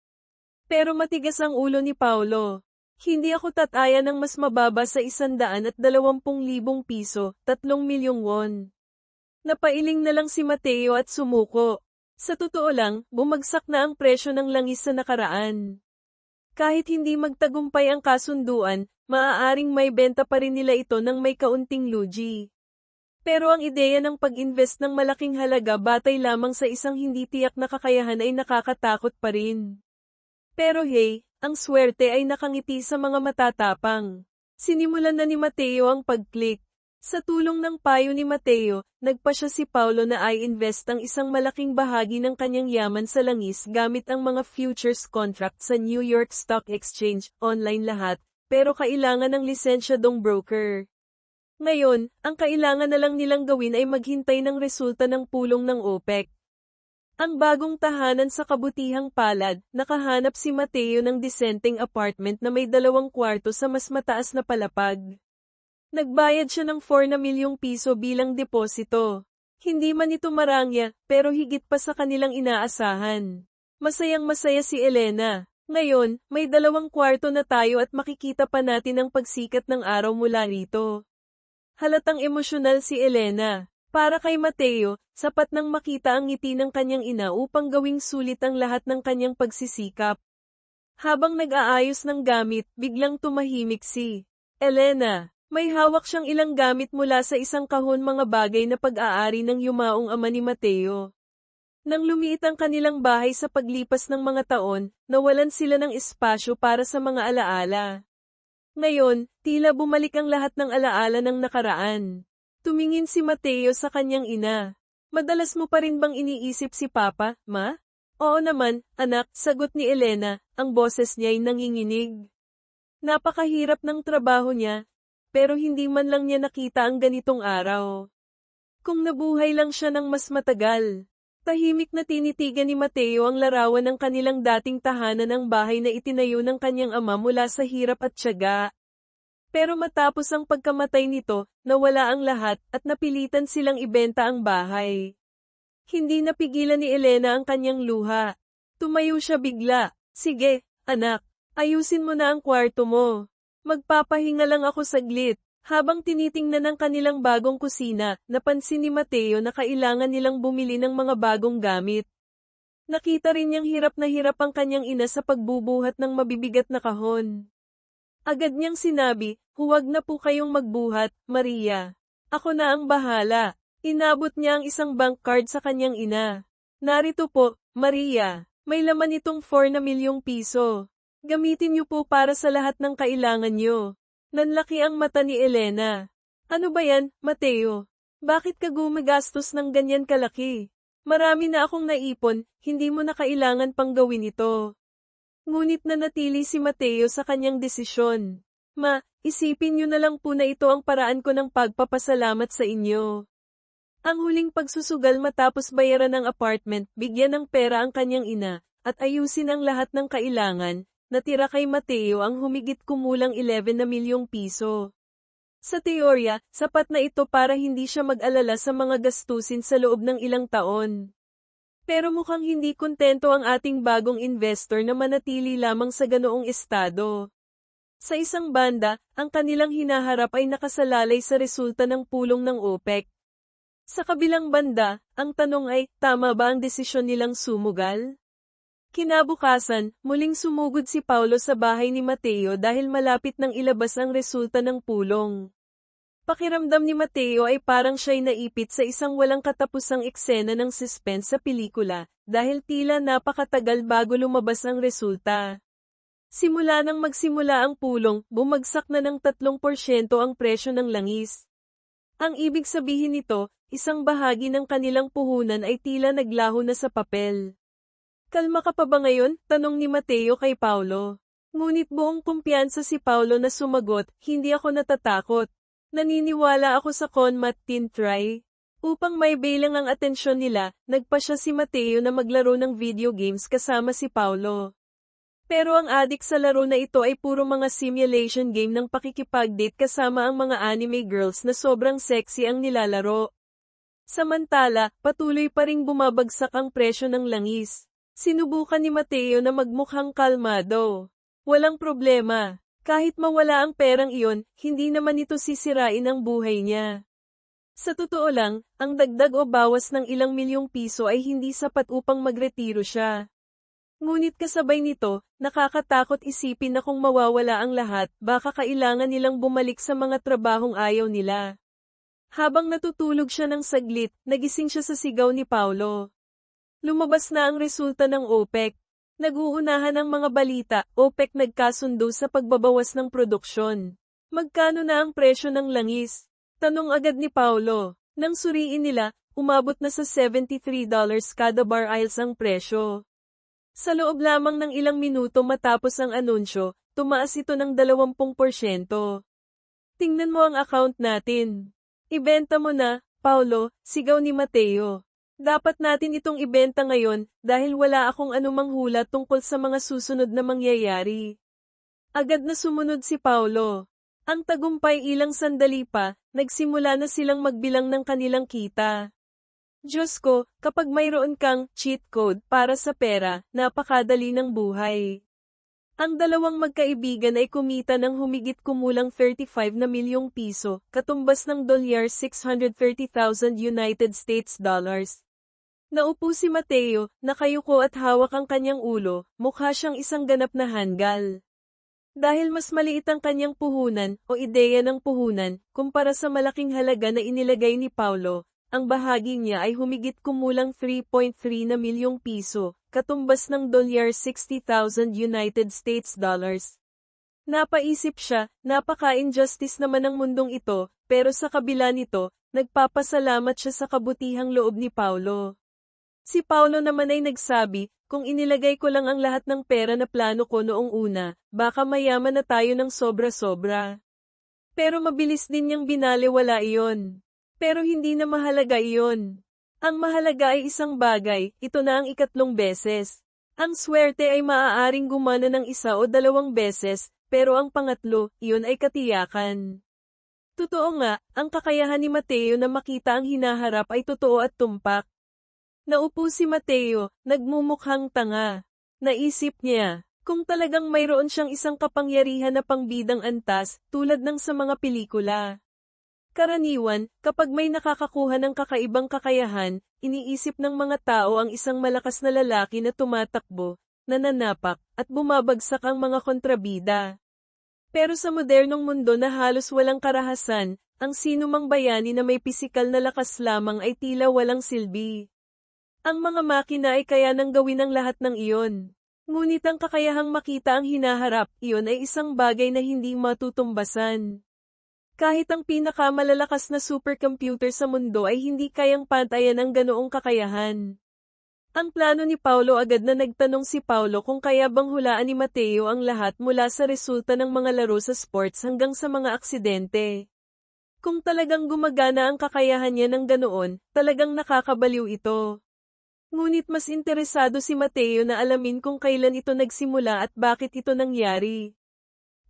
Pero matigas ang ulo ni Paulo. Hindi ako tataya ng mas mababa sa 120,000 piso, 3 milyong won. Napailing na lang si Mateo at sumuko. Sa totoo lang, bumagsak na ang presyo ng langis sa nakaraan. Kahit hindi magtagumpay ang kasunduan, maaaring may benta pa rin nila ito ng may kaunting lugi. Pero ang ideya ng pag-invest ng malaking halaga batay lamang sa isang hindi tiyak na kakayahan ay nakakatakot pa rin. Pero hey, ang swerte ay nakangiti sa mga matatapang. Sinimulan na ni Mateo ang pag-click. Sa tulong ng payo ni Mateo, nagpasya si Paulo na i-invest ang isang malaking bahagi ng kanyang yaman sa langis gamit ang mga futures contract sa New York Stock Exchange, online lahat, pero kailangan ng lisensyadong broker. Ngayon, ang kailangan na lang nilang gawin ay maghintay ng resulta ng pulong ng OPEC. Ang bagong tahanan sa kabutihang palad, nakahanap si Mateo ng disenteng apartment na may 2 kwarto sa mas mataas na palapag. Nagbayad siya ng 4 na milyong piso bilang deposito. Hindi man ito marangya, pero higit pa sa kanilang inaasahan. Masayang-masaya si Elena. Ngayon, may 2 kwarto na tayo at makikita pa natin ang pagsikat ng araw mula rito. Halatang emosyonal si Elena. Para kay Mateo, sapat nang makita ang ngiti ng kanyang ina upang gawing sulit ang lahat ng kanyang pagsisikap. Habang nag-aayos ng gamit, biglang tumahimik si Elena. May hawak siyang ilang gamit mula sa isang kahon, mga bagay na pag-aari ng yumaong ama ni Mateo. Nang lumiit ang kanilang bahay sa paglipas ng mga taon, nawalan sila ng espasyo para sa mga alaala. Ngayon, tila bumalik ang lahat ng alaala ng nakaraan. Tumingin si Mateo sa kanyang ina. Madalas mo pa rin bang iniisip si Papa, Ma? Oo naman, anak, sagot ni Elena, ang boses niya'y nanginginig. Napakahirap ng trabaho niya, pero hindi man lang niya nakita ang ganitong araw. Kung nabuhay lang siya ng mas matagal. Tahimik na tinitigan ni Mateo ang larawan ng kanilang dating tahanan ng bahay na itinayo ng kanyang ama mula sa hirap at tiyaga. Pero matapos ang pagkamatay nito, nawala ang lahat at napilitan silang ibenta ang bahay. Hindi napigilan ni Elena ang kanyang luha. Tumayo siya bigla. Sige, anak, ayusin mo na ang kwarto mo. Magpapahinga lang ako saglit. Habang tinitingnan ang kanilang bagong kusina, napansin ni Mateo na kailangan nilang bumili ng mga bagong gamit. Nakita rin niyang hirap na hirap ang kanyang ina sa pagbubuhat ng mabibigat na kahon. Agad niyang sinabi, huwag na po kayong magbuhat, Maria. Ako na ang bahala. Inabot niya ang isang bank card sa kanyang ina. Narito po, Maria. May laman itong 4 na milyong piso. Gamitin niyo po para sa lahat ng kailangan niyo. Nanlaki ang mata ni Elena. Ano ba yan, Mateo? Bakit ka gumagastos ng ganyan kalaki? Marami na akong naipon, hindi mo na kailangan pang gawin ito. Ngunit nanatili si Mateo sa kanyang desisyon. Ma, isipin niyo na lang po na ito ang paraan ko ng pagpapasalamat sa inyo. Ang huling pagsusugal matapos bayaran ng apartment, bigyan ng pera ang kanyang ina, at ayusin ang lahat ng kailangan. Natira kay Mateo ang humigit kumulang 11 na milyong piso. Sa teorya, sapat na ito para hindi siya mag-alala sa mga gastusin sa loob ng ilang taon. Pero mukhang hindi kontento ang ating bagong investor na manatili lamang sa ganoong estado. Sa isang banda, ang kanilang hinaharap ay nakasalalay sa resulta ng pulong ng OPEC. Sa kabilang banda, ang tanong ay, tama ba ang desisyon nilang sumugal? Kinabukasan, muling sumugod si Paulo sa bahay ni Mateo dahil malapit nang ilabas ang resulta ng pulong. Pakiramdam ni Mateo ay parang siya'y naipit sa isang walang katapusang eksena ng suspense sa pelikula, dahil tila napakatagal bago lumabas ang resulta. Simula nang magsimula ang pulong, bumagsak na ng 3% ang presyo ng langis. Ang ibig sabihin nito, isang bahagi ng kanilang puhunan ay tila naglaho na sa papel. Kalma ka pa ba ngayon? Tanong ni Mateo kay Paulo. Ngunit buong kumpiyansa si Paulo na sumagot, hindi ako natatakot. Naniniwala ako sa Conmat Teen Try. Upang may bilang ang atensyon nila, nagpa siya si Mateo na maglaro ng video games kasama si Paulo. Pero ang adik sa laro na ito ay puro mga simulation game ng pakikipag-date kasama ang mga anime girls na sobrang sexy ang nilalaro. Samantala, patuloy pa ring bumabagsak ang presyo ng langis. Sinubukan ni Mateo na magmukhang kalmado. Walang problema. Kahit mawala ang perang iyon, hindi naman ito sisirain ang buhay niya. Sa totoo lang, ang dagdag o bawas ng ilang milyong piso ay hindi sapat upang magretiro siya. Ngunit kasabay nito, nakakatakot isipin na kung mawawala ang lahat, baka kailangan nilang bumalik sa mga trabahong ayaw nila. Habang natutulog siya ng saglit, nagising siya sa sigaw ni Paulo. Lumabas na ang resulta ng OPEC. Nag-uunahan ang mga balita, OPEC nagkasundo sa pagbabawas ng produksyon. Magkano na ang presyo ng langis? Tanong agad ni Paulo. Nang suriin nila, umabot na sa $73 kada barils ang presyo. Sa loob lamang ng ilang minuto matapos ang anunsyo, tumaas ito ng 20%. Tingnan mo ang account natin. Ibenta mo na, Paulo, sigaw ni Mateo. Dapat natin itong ibenta ngayon, dahil wala akong anumang hula tungkol sa mga susunod na mangyayari. Agad na sumunod si Paulo. Ang tagumpay ilang sandali pa, nagsimula na silang magbilang ng kanilang kita. Diyos ko, kapag mayroon kang cheat code para sa pera, napakadali ng buhay. Ang dalawang magkaibigan ay kumita ng humigit kumulang 35 na milyong piso, katumbas ng $630,000 United States dollars. Naupo si Mateo, nakayuko at hawak ang kanyang ulo, mukha siyang isang ganap na hanggal. Dahil mas maliit ang kanyang puhunan o ideya ng puhunan, kumpara sa malaking halaga na inilagay ni Paulo, ang bahagi niya ay humigit kumulang 3.3 na milyong piso, katumbas ng $60,000 United States dollars. Napaisip siya, napaka-injustice naman ng mundong ito, pero sa kabila nito, nagpapasalamat siya sa kabutihang loob ni Paulo. Si Paulo naman ay nagsabi, kung inilagay ko lang ang lahat ng pera na plano ko noong una, baka mayaman na tayo ng sobra-sobra. Pero mabilis din niyang binaliwala iyon. Pero hindi na mahalaga iyon. Ang mahalaga ay isang bagay, ito na ang ikatlong beses. Ang swerte ay maaaring gumana ng isa o dalawang beses, pero ang pangatlo, iyon ay katiyakan. Totoo nga, ang kakayahan ni Mateo na makita ang hinaharap ay totoo at tumpak. Naupo si Mateo, nagmumukhang tanga. Naisip niya, kung talagang mayroon siyang isang kapangyarihan na pangbidang antas, tulad ng sa mga pelikula. Karaniwan, kapag may nakakakuha ng kakaibang kakayahan, iniisip ng mga tao ang isang malakas na lalaki na tumatakbo, nananapak, at bumabagsak ang mga kontrabida. Pero sa modernong mundo na halos walang karahasan, ang sinumang bayani na may pisikal na lakas lamang ay tila walang silbi. Ang mga makina ay kaya nang gawin ang lahat ng iyon. Ngunit ang kakayahang makita ang hinaharap, iyon ay isang bagay na hindi matutumbasan. Kahit ang pinakamalalakas na supercomputer sa mundo ay hindi kayang pantayan ang ganoong kakayahan. Ang plano ni Paulo agad na nagtanong si Paulo kung kaya bang hulaan ni Mateo ang lahat mula sa resulta ng mga laro sa sports hanggang sa mga aksidente. Kung talagang gumagana ang kakayahan niya ng ganoon, talagang nakakabaliw ito. Ngunit mas interesado si Mateo na alamin kung kailan ito nagsimula at bakit ito nangyari.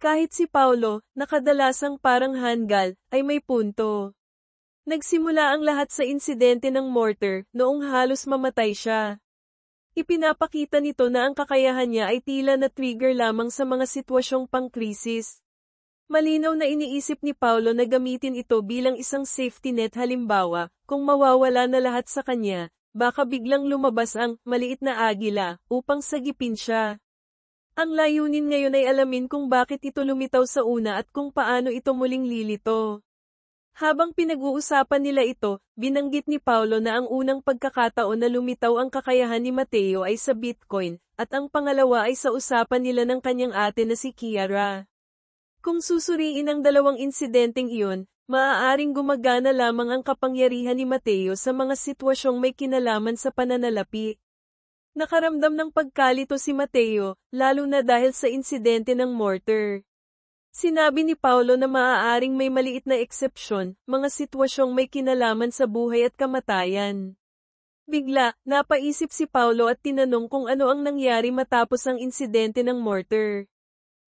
Kahit si Paulo, na kadalasang parang hanggal, ay may punto. Nagsimula ang lahat sa insidente ng mortar, noong halos mamatay siya. Ipinapakita nito na ang kakayahan niya ay tila na trigger lamang sa mga sitwasyong pangkrisis. Malinaw na iniisip ni Paulo na gamitin ito bilang isang safety net halimbawa, kung mawawala na lahat sa kanya, baka biglang lumabas ang maliit na agila upang sagipin siya. Ang layunin ngayon ay alamin kung bakit ito lumitaw sa una at kung paano ito muling lilito. Habang pinag-uusapan nila ito, binanggit ni Paulo na ang unang pagkakataon na lumitaw ang kakayahan ni Mateo ay sa Bitcoin, at ang pangalawa ay sa usapan nila ng kanyang ate na si Kiara. Kung susuriin ang dalawang insidenteng iyon, maaaring gumagana lamang ang kapangyarihan ni Mateo sa mga sitwasyong may kinalaman sa pananalapi. Nakaramdam ng pagkalito si Mateo, lalo na dahil sa insidente ng mortar. Sinabi ni Paulo na maaaring may maliit na eksepsyon, mga sitwasyong may kinalaman sa buhay at kamatayan. Bigla, napaisip si Paulo at tinanong kung ano ang nangyari matapos ang insidente ng mortar.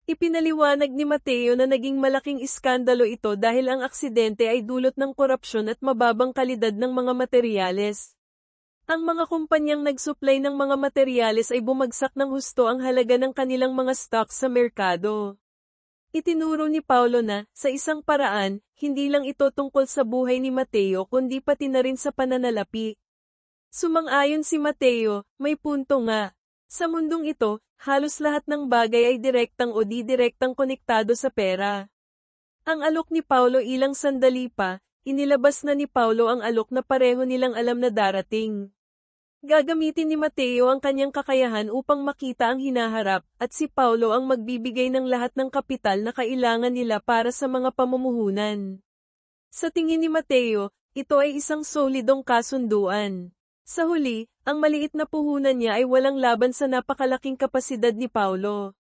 Ipinaliwanag ni Mateo na naging malaking iskandalo ito dahil ang aksidente ay dulot ng korupsyon at mababang kalidad ng mga materyales. Ang mga kumpanyang nagsupply ng mga materyales ay bumagsak ng husto ang halaga ng kanilang mga stocks sa merkado. Itinuro ni Paulo na, sa isang paraan, hindi lang ito tungkol sa buhay ni Mateo kundi pati na rin sa pananalapi. Sumang-ayon si Mateo, may punto nga. Sa mundong ito, halos lahat ng bagay ay direktang o di-direktang konektado sa pera. Ang alok ni Paulo ilang sandali pa, inilabas na ni Paulo ang alok na pareho nilang alam na darating. Gagamitin ni Mateo ang kanyang kakayahan upang makita ang hinaharap, at si Paulo ang magbibigay ng lahat ng kapital na kailangan nila para sa mga pamumuhunan. Sa tingin ni Mateo, ito ay isang solidong kasunduan. Sa huli, ang maliit na puhunan niya ay walang laban sa napakalaking kapasidad ni Paulo.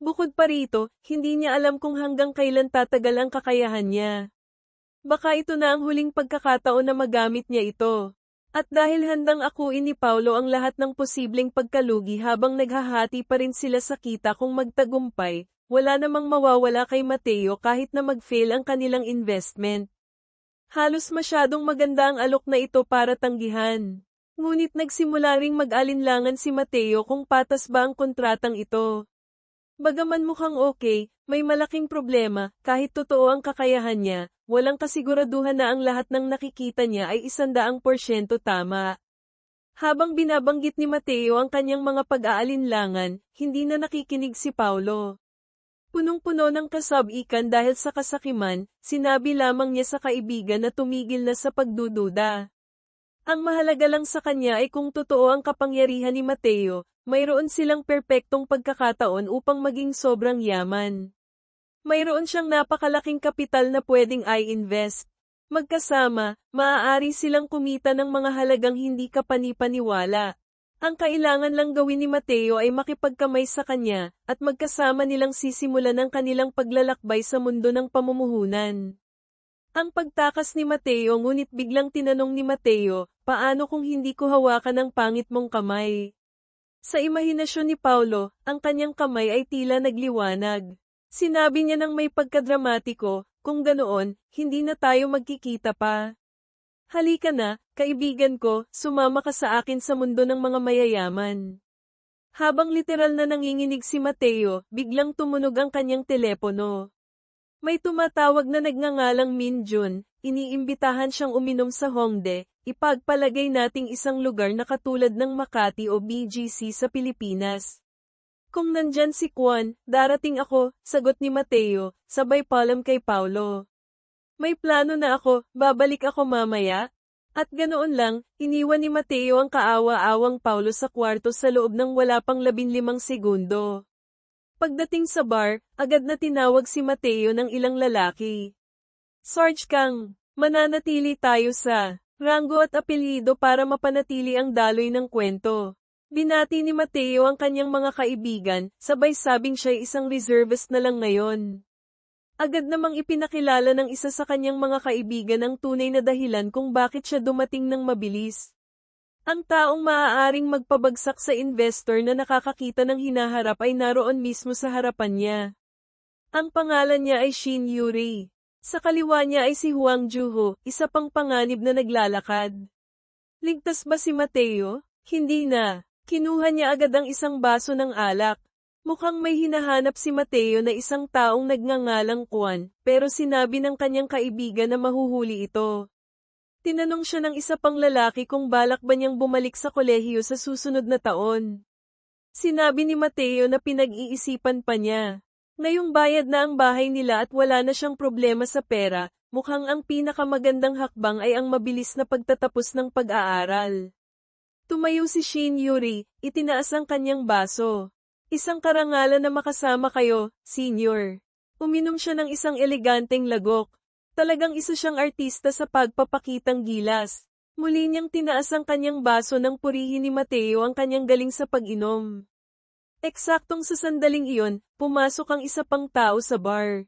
Bukod pa rito, hindi niya alam kung hanggang kailan tatagal ang kakayahan niya. Baka ito na ang huling pagkakataon na magamit niya ito. At dahil handang akuin ni Paulo ang lahat ng posibleng pagkalugi habang naghahati pa rin sila sa kita kung magtagumpay, wala namang mawawala kay Mateo kahit na mag-fail ang kanilang investment. Halos masyadong maganda ang alok na ito para tanggihan. Ngunit nagsimula ring mag-alinlangan si Mateo kung patas ba ang kontratang ito. Bagaman mukhang okay, may malaking problema, kahit totoo ang kakayahan niya, walang kasiguraduhan na ang lahat ng nakikita niya ay 100% tama. Habang binabanggit ni Mateo ang kanyang mga pag-aalinlangan, hindi na nakikinig si Paulo. Punong-puno ng kasab-ikan dahil sa kasakiman, sinabi lamang niya sa kaibigan na tumigil na sa pagdududa. Ang mahalaga lang sa kanya ay kung totoo ang kapangyarihan ni Mateo, mayroon silang perpektong pagkakataon upang maging sobrang yaman. Mayroon siyang napakalaking kapital na pwedeng i-invest. Magkasama, maaari silang kumita ng mga halagang hindi kapani-paniwala. Ang kailangan lang gawin ni Mateo ay makipagkamay sa kanya, at magkasama nilang sisimulan ang kanilang paglalakbay sa mundo ng pamumuhunan. Ang pagtakas ni Mateo ngunit biglang tinanong ni Mateo, paano kung hindi ko hawakan ang pangit mong kamay? Sa imahinasyon ni Paulo, ang kanyang kamay ay tila nagliwanag. Sinabi niya ng may pagkadramatiko, kung ganoon, hindi na tayo magkikita pa. Halika na, kaibigan ko, sumama ka sa akin sa mundo ng mga mayayaman. Habang literal na nanginginig si Mateo, biglang tumunog ang kanyang telepono. May tumatawag na nagngangalang Min Jun, iniimbitahan siyang uminom sa Hongdae, ipagpalagay nating isang lugar na katulad ng Makati o BGC sa Pilipinas. Kung nandyan si Juan, darating ako, sagot ni Mateo, sabay paalam kay Paulo. May plano na ako, babalik ako mamaya. At ganoon lang, iniwan ni Mateo ang kaawa-awang Paulo sa kwarto sa loob ng wala pang 15 segundo. Pagdating sa bar, agad na tinawag si Mateo ng ilang lalaki. Sarge Kang, mananatili tayo sa ranggo at apelyido para mapanatili ang daloy ng kwento. Binati ni Mateo ang kanyang mga kaibigan, sabay sabing siya'y isang reservist na lang ngayon. Agad namang ipinakilala ng isa sa kanyang mga kaibigan ang tunay na dahilan kung bakit siya dumating ng mabilis. Ang taong maaaring magpabagsak sa investor na nakakakita ng hinaharap ay naroon mismo sa harapan niya. Ang pangalan niya ay Shin Yuri. Sa kaliwa niya ay si Huang Juho, isa pang panganib na naglalakad. Ligtas ba si Mateo? Hindi na. Kinuha niya agad ang isang baso ng alak. Mukhang may hinahanap si Mateo na isang taong nagngangalang Juan, pero sinabi ng kanyang kaibigan na mahuhuli ito. Tinanong siya ng isa pang lalaki kung balak ba niyang bumalik sa kolehiyo sa susunod na taon. Sinabi ni Mateo na pinag-iisipan pa niya. Ngayong bayad na ang bahay nila at wala na siyang problema sa pera, mukhang ang pinakamagandang hakbang ay ang mabilis na pagtatapos ng pag-aaral. Tumayo si Shin Yuri, itinaas ang kanyang baso. Isang karangalan na makasama kayo, senior. Uminom siya ng isang eleganteng lagok. Talagang isa siyang artista sa pagpapakitang gilas. Muli niyang tinaas ang kanyang baso nang purihin ni Mateo ang kanyang galing sa pag-inom. Eksaktong sa sandaling iyon, pumasok ang isa pang tao sa bar.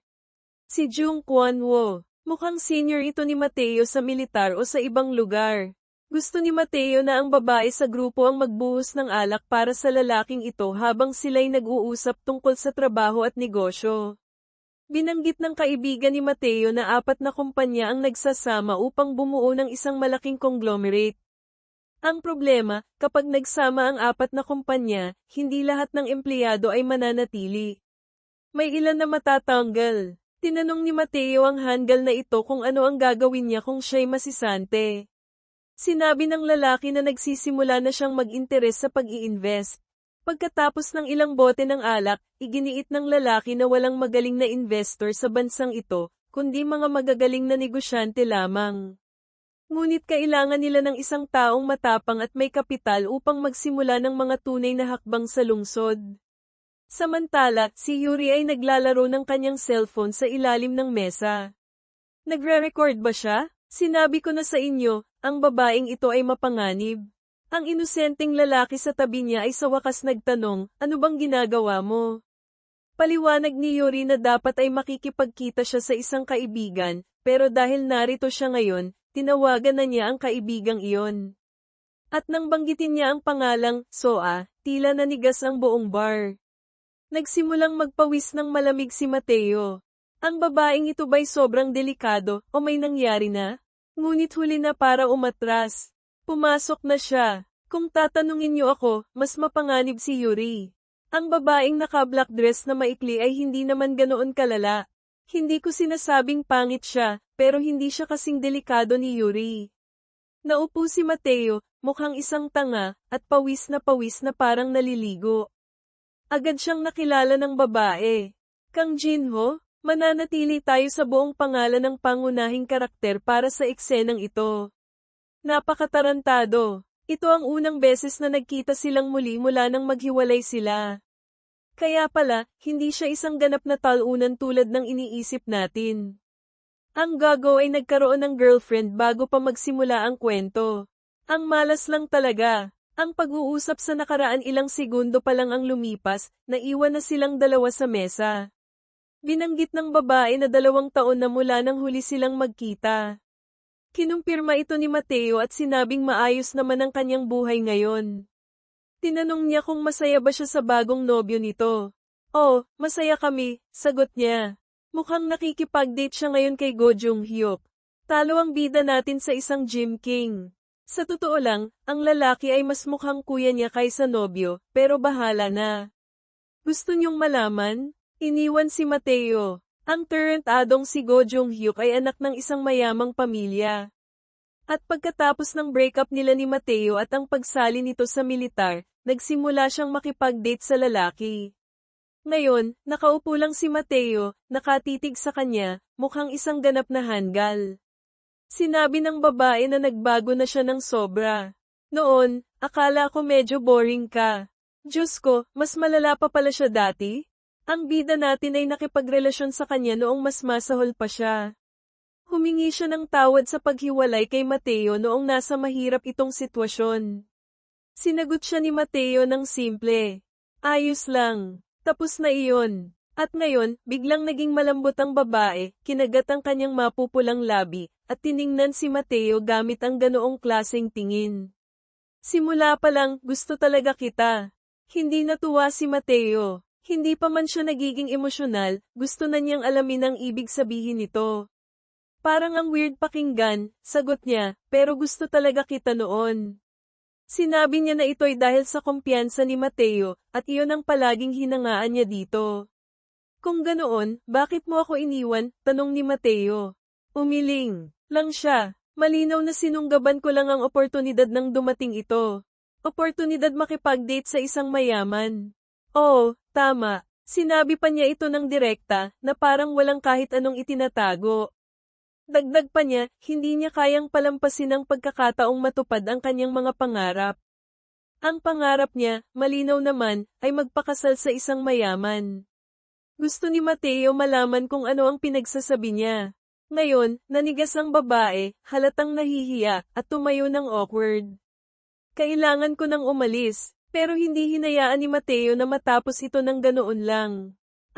Si Jung Kwon Wo. Mukhang senior ito ni Mateo sa militar o sa ibang lugar. Gusto ni Mateo na ang babae sa grupo ang magbuhos ng alak para sa lalaking ito habang sila'y nag-uusap tungkol sa trabaho at negosyo. Binanggit ng kaibigan ni Mateo na 4 na kumpanya ang nagsasama upang bumuo ng isang malaking conglomerate. Ang problema, kapag nagsama ang 4 na kumpanya, hindi lahat ng empleyado ay mananatili. May ilan na matatanggal. Tinanong ni Mateo ang handgal na ito kung ano ang gagawin niya kung siya'y masisante. Sinabi ng lalaki na nagsisimula na siyang mag-interes sa pag-i-invest. Pagkatapos ng ilang bote ng alak, iginiit ng lalaki na walang magaling na investor sa bansang ito, kundi mga magagaling na negosyante lamang. Ngunit kailangan nila ng isang taong matapang at may kapital upang magsimula ng mga tunay na hakbang sa lungsod. Samantala, si Yuri ay naglalaro ng kanyang cellphone sa ilalim ng mesa. Nagre-record ba siya? Sinabi ko na sa inyo, ang babaeng ito ay mapanganib. Ang inosenteng lalaki sa tabi niya ay sa wakas nagtanong, ano bang ginagawa mo? Paliwanag ni Yuri na dapat ay makikipagkita siya sa isang kaibigan, pero dahil narito siya ngayon, tinawagan na niya ang kaibigang iyon. At nang banggitin niya ang pangalang, Soa, tila nanigas ang buong bar. Nagsimulang magpawis ng malamig si Mateo. Ang babaeng ito ba'y sobrang delikado, o may nangyari na? Ngunit huli na para umatras. Pumasok na siya. Kung tatanungin niyo ako, mas mapanganib si Yuri. Ang babaeng naka-black dress na maikli ay hindi naman ganoon kalala. Hindi ko sinasabing pangit siya, pero hindi siya kasing delikado ni Yuri. Naupo si Mateo, mukhang isang tanga, at pawis na parang naliligo. Agad siyang nakilala ng babae. Kang Jinho? Mananatili tayo sa buong pangalan ng pangunahing karakter para sa eksenang ito. Napakatarantado. Ito ang unang beses na nagkita silang muli mula nang maghiwalay sila. Kaya pala, hindi siya isang ganap na talunan tulad ng iniisip natin. Ang gago ay nagkaroon ng girlfriend bago pa magsimula ang kwento. Ang malas lang talaga. Ang pag-uusap sa nakaraan ilang segundo pa lang ang lumipas, naiwan na silang dalawa sa mesa. Binanggit ng babae na 2 taon na mula nang huli silang magkita. Kinumpirma ito ni Mateo at sinabing maayos naman ang kanyang buhay ngayon. Tinanong niya kung masaya ba siya sa bagong nobyo nito. "Oh, masaya kami," sagot niya. Mukhang nakikipag-date siya ngayon kay Go Jung-hyuk. Talo ang bida natin sa isang gym king. Sa totoo lang, ang lalaki ay mas mukhang kuya niya kaysa nobyo, pero bahala na. Gusto niyong malaman? Iniwan si Mateo. Ang current adong si Go Jung-hyuk ay anak ng isang mayamang pamilya. At pagkatapos ng breakup nila ni Mateo at ang pagsali nito sa militar, nagsimula siyang makipag-date sa lalaki. Ngayon, nakaupo lang si Mateo, nakatitig sa kanya, mukhang isang ganap na hanggal. Sinabi ng babae na nagbago na siya ng sobra. "Noon, akala ko medyo boring ka. Diyos ko, mas malala pa pala siya dati? Ang bida natin ay nakipagrelasyon sa kanya noong mas masahol pa siya." Humingi siya ng tawad sa paghiwalay kay Mateo noong nasa mahirap itong sitwasyon. Sinagot siya ni Mateo ng simple. "Ayos lang. Tapos na iyon." At ngayon, biglang naging malambot ang babae, kinagat ang kanyang mapupulang labi, at tiningnan si Mateo gamit ang ganoong klaseng tingin. "Simula pa lang, gusto talaga kita." Hindi natuwa si Mateo. Hindi pa man siya nagiging emosyonal, gusto na niyang alamin ang ibig sabihin nito. "Parang ang weird pakinggan," sagot niya, "pero gusto talaga kita noon." Sinabi niya na ito'y dahil sa kumpiyansa ni Mateo, at iyon ang palaging hinangaan niya dito. "Kung ganoon, bakit mo ako iniwan?" tanong ni Mateo. Umiling lang siya. "Malinaw na sinunggaban ko lang ang oportunidad nang dumating ito. Oportunidad makipag-date sa isang mayaman." "Oo, tama." Sinabi pa niya ito ng direkta, na parang walang kahit anong itinatago. Dagdag pa niya, hindi niya kayang palampasin ang pagkakataong matupad ang kanyang mga pangarap. Ang pangarap niya, malinaw naman, ay magpakasal sa isang mayaman. Gusto ni Mateo malaman kung ano ang pinagsasabi niya. Ngayon, nanigas ang babae, halatang nahihiya, at tumayo ng awkward. "Kailangan ko nang umalis," pero hindi hinayaan ni Mateo na matapos ito ng ganoon lang.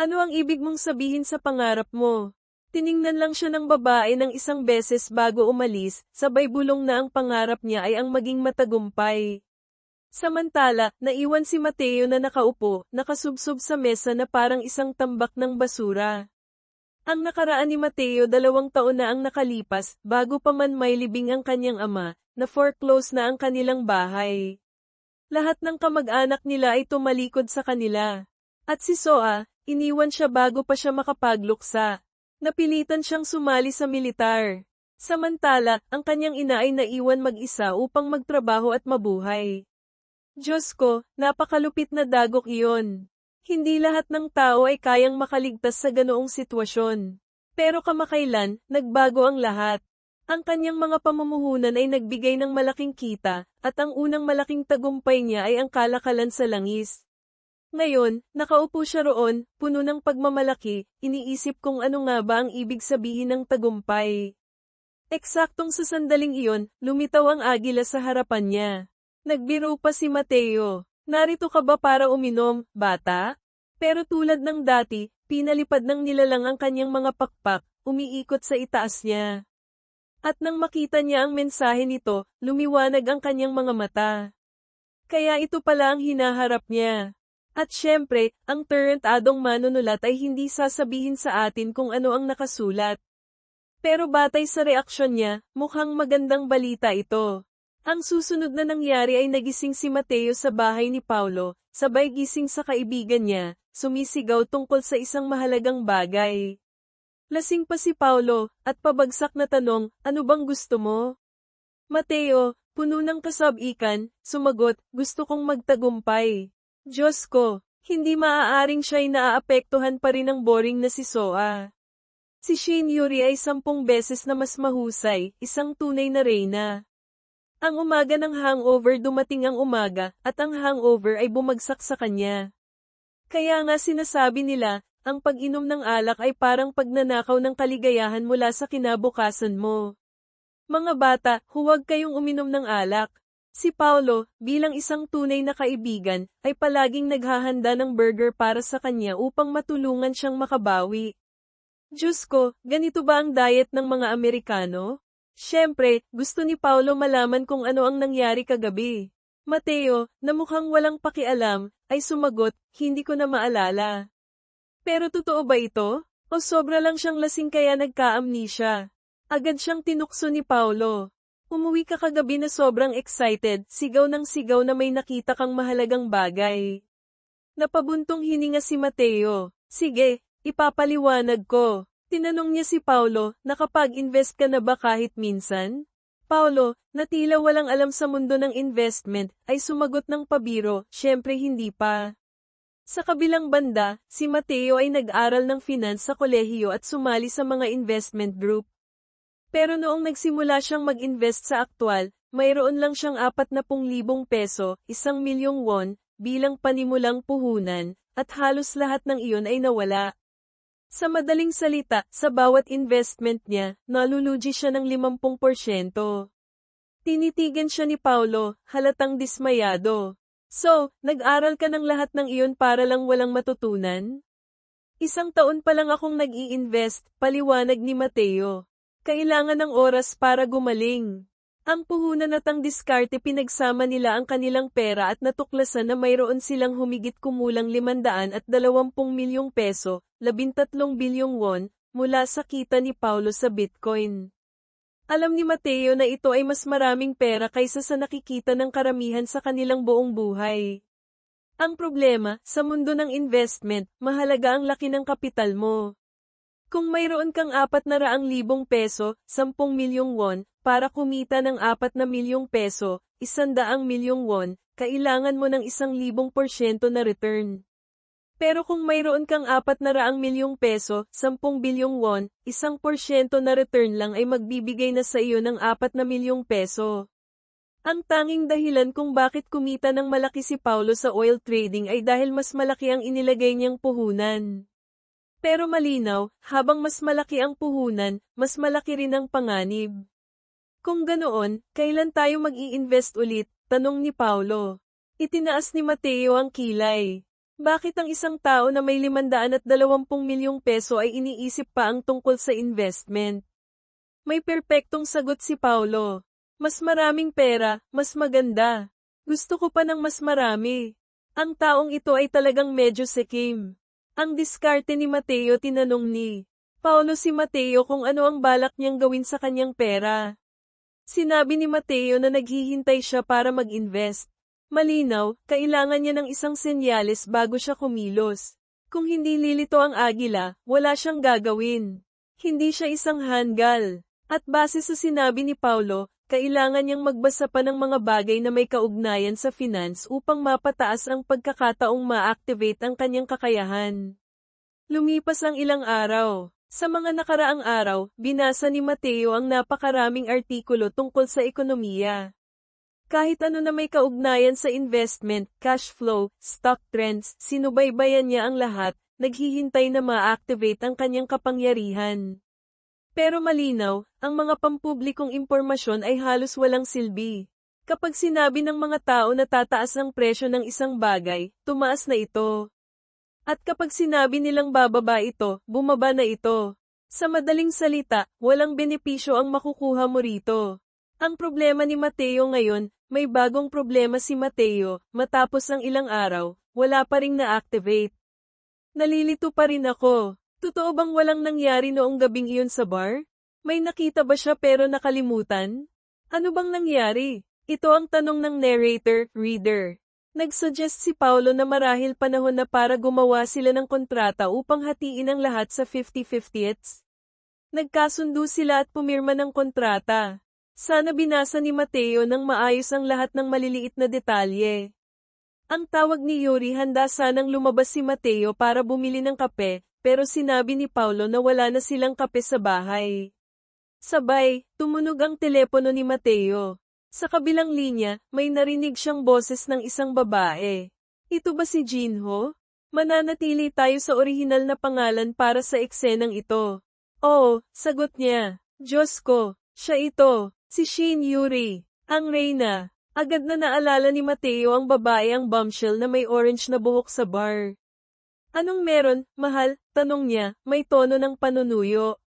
"Ano ang ibig mong sabihin sa pangarap mo?" Tiningnan lang siya ng babae ng isang beses bago umalis, sabay bulong na ang pangarap niya ay ang maging matagumpay. Samantala, naiwan si Mateo na nakaupo, nakasubsob sa mesa na parang isang tambak ng basura. Ang nakaraan ni Mateo 2 taon na ang nakalipas, bago pa man may libing ang kanyang ama, na foreclose na ang kanilang bahay. Lahat ng kamag-anak nila ay tumalikod sa kanila. At si Soa, iniwan siya bago pa siya makapagluksa. Napilitan siyang sumali sa militar. Samantala, ang kanyang ina ay naiwan mag-isa upang magtrabaho at mabuhay. Diyos ko, napakalupit na dagok iyon. Hindi lahat ng tao ay kayang makaligtas sa ganoong sitwasyon. Pero kamakailan, nagbago ang lahat. Ang kanyang mga pamumuhunan ay nagbigay ng malaking kita, at ang unang malaking tagumpay niya ay ang kalakalan sa langis. Ngayon, nakaupo siya roon, puno ng pagmamalaki, iniisip kung ano nga ba ang ibig sabihin ng tagumpay. Eksaktong sa sandaling iyon, lumitaw ang agila sa harapan niya. Nagbiro pa si Mateo. "Narito ka ba para uminom, bata?" Pero tulad ng dati, pinalipad ng nilalang ang kanyang mga pakpak, umiikot sa itaas niya. At nang makita niya ang mensahe nito, lumiwanag ang kanyang mga mata. Kaya ito pala ang hinaharap niya. At syempre, ang current adong manunulat ay hindi sasabihin sa atin kung ano ang nakasulat. Pero batay sa reaksyon niya, mukhang magandang balita ito. Ang susunod na nangyari ay nagising si Mateo sa bahay ni Paulo, sabay gising sa kaibigan niya, sumisigaw tungkol sa isang mahalagang bagay. Lasing pa si Paulo, at pabagsak na tanong, "Ano bang gusto mo?" Mateo, puno ng kasab-ikan, sumagot, "Gusto kong magtagumpay." Diyos ko, hindi maaaring siya'y naaapektuhan pa rin ng boring na si Soa. Si Shane Yuri ay 10 beses na mas mahusay, isang tunay na reyna. Ang umaga ng hangover dumating ang umaga, at ang hangover ay bumagsak sa kanya. Kaya nga sinasabi nila, ang pag-inom ng alak ay parang pagnanakaw ng kaligayahan mula sa kinabukasan mo. Mga bata, huwag kayong uminom ng alak. Si Paulo, bilang isang tunay na kaibigan, ay palaging naghahanda ng burger para sa kanya upang matulungan siyang makabawi. Diyos ko, ganito ba ang diet ng mga Amerikano? Siyempre, gusto ni Paulo malaman kung ano ang nangyari kagabi. Mateo, na mukhang walang pakialam, ay sumagot, hindi ko na maalala. Pero totoo ba ito? O sobra lang siyang lasing kaya nagka-amnesia? Agad siyang tinukso ni Paulo. Umuwi ka kagabi na sobrang excited, sigaw ng sigaw na may nakita kang mahalagang bagay. Napabuntong hininga si Mateo. Sige, ipapaliwanag ko. Tinanong niya si Paulo, nakapag-invest ka na ba kahit minsan? Paulo, na tila walang alam sa mundo ng investment, ay sumagot ng pabiro, syempre hindi pa. Sa kabilang banda, si Mateo ay nag-aral ng finance sa kolehiyo at sumali sa mga investment group. Pero noong nagsimula siyang mag-invest sa aktwal, mayroon lang siyang 40,000 peso, 1,000,000 won, bilang panimulang puhunan, at halos lahat ng iyon ay nawala. Sa madaling salita, sa bawat investment niya, nalulugi siya ng 50%. Tinitigan siya ni Paulo, halatang dismayado. So, nag-aral ka ng lahat ng iyon para lang walang matutunan? 1 taon pa lang akong nag-i-invest, paliwanag ni Mateo. Kailangan ng oras para gumaling. Ang puhunan at ang diskarte pinagsama nila ang kanilang pera at natuklasan na mayroon silang humigit kumulang 520 milyong peso, 13 bilyong won, mula sa kita ni Paulo sa Bitcoin. Alam ni Mateo na ito ay mas maraming pera kaysa sa nakikita ng karamihan sa kanilang buong buhay. Ang problema, sa mundo ng investment, mahalaga ang laki ng kapital mo. Kung mayroon kang 400,000 peso, 10 milyong won, para kumita ng 4 na milyong peso, 100 milyong won, kailangan mo ng 1,000% na return. Pero kung mayroon kang 400 milyong peso, 10 bilyong won, 1% na return lang ay magbibigay na sa iyo ng 4 na milyong peso. Ang tanging dahilan kung bakit kumita ng malaki si Paulo sa oil trading ay dahil mas malaki ang inilagay niyang puhunan. Pero malinaw, habang mas malaki ang puhunan, mas malaki rin ang panganib. Kung ganoon, kailan tayo mag-i-invest ulit? Tanong ni Paulo. Itinaas ni Mateo ang kilay. Bakit ang isang tao na may 520 milyong peso ay iniisip pa ang tungkol sa investment? May perpektong sagot si Paulo. Mas maraming pera, mas maganda. Gusto ko pa ng mas marami. Ang taong ito ay talagang medyo sikim. Ang diskarte ni Mateo tinanong ni Paulo si Mateo kung ano ang balak niyang gawin sa kanyang pera. Sinabi ni Mateo na naghihintay siya para mag-invest. Malinaw, kailangan niya ng isang senyales bago siya kumilos. Kung hindi lilito ang agila, wala siyang gagawin. Hindi siya isang hanggal. At base sa sinabi ni Paulo, kailangan niyang magbasa pa ng mga bagay na may kaugnayan sa finance upang mapataas ang pagkakataong ma-activate ang kanyang kakayahan. Lumipas ang ilang araw. Sa mga nakaraang araw, binasa ni Mateo ang napakaraming artikulo tungkol sa ekonomiya. Kahit ano na may kaugnayan sa investment, cash flow, stock trends, sinubaybayan niya ang lahat, naghihintay na ma-activate ang kanyang kapangyarihan. Pero malinaw, ang mga pampublikong impormasyon ay halos walang silbi. Kapag sinabi ng mga tao na tataas ang presyo ng isang bagay, tumaas na ito. At kapag sinabi nilang bababa ito, bumaba na ito. Sa madaling salita, walang benepisyo ang makukuha mo rito. Ang problema ni Mateo ngayon, may bagong problema si Mateo, matapos ang ilang araw, wala pa ring na-activate. Nalilito pa rin ako. Totoo bang walang nangyari noong gabing iyon sa bar? May nakita ba siya pero nakalimutan? Ano bang nangyari? Ito ang tanong ng narrator-reader. Nagsuggest si Paulo na marahil panahon na para gumawa sila ng kontrata upang hatiin ang lahat sa 50-50ths. Nagkasundo sila at pumirma ng kontrata. Sana binasa ni Mateo ng maayos ang lahat ng maliliit na detalye. Ang tawag ni Yuri, handa sanang lumabas si Mateo para bumili ng kape, pero sinabi ni Paulo na wala na silang kape sa bahay. Sabay, tumunog ang telepono ni Mateo. Sa kabilang linya, may narinig siyang boses ng isang babae. Ito ba si Jinho? Mananatili tayo sa orihinal na pangalan para sa eksenang ito. Oo, sagot niya. Diyos ko, siya ito, si Shin Yuri, ang reyna. Agad na naalala ni Mateo ang babae ang bombshell na may orange na buhok sa bar. Anong meron, mahal? Tanong niya, may tono ng panunuyo.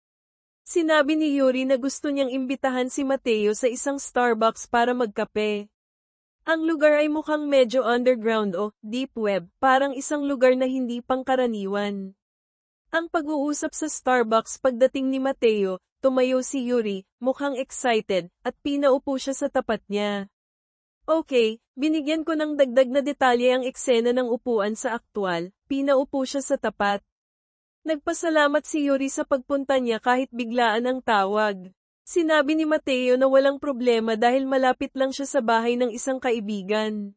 Sinabi ni Yuri na gusto niyang imbitahan si Mateo sa isang Starbucks para magkape. Ang lugar ay mukhang medyo underground o deep web, parang isang lugar na hindi pangkaraniwan. Ang pag-uusap sa Starbucks pagdating ni Mateo, tumayo si Yuri, mukhang excited, at pinaupo siya sa tapat niya. Okay, binigyan ko ng dagdag na detalye ang eksena ng upuan sa aktwal, pinaupo siya sa tapat. Nagpasalamat si Yuri sa pagpunta niya kahit biglaan ang tawag. Sinabi ni Mateo na walang problema dahil malapit lang siya sa bahay ng isang kaibigan.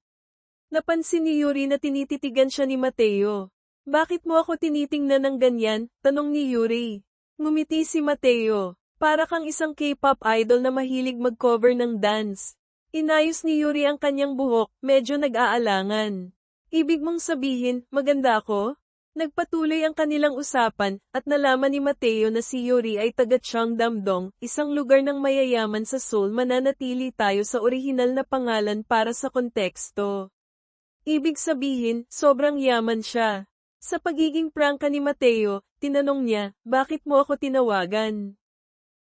Napansin ni Yuri na tinititigan siya ni Mateo. Bakit mo ako tinitingnan ng ganyan? Tanong ni Yuri. Ngumiti si Mateo. Para kang isang K-pop idol na mahilig mag-cover ng dance. Inayos ni Yuri ang kanyang buhok, medyo nag-aalangan. Ibig mong sabihin, maganda ako? Nagpatuloy ang kanilang usapan, at nalaman ni Mateo na si Yuri ay taga Cheongdam-dong, isang lugar ng mayayaman sa Seoul. Mananatili tayo sa orihinal na pangalan para sa konteksto. Ibig sabihin, sobrang yaman siya. Sa pagiging prangka ni Mateo, tinanong niya, bakit mo ako tinawagan?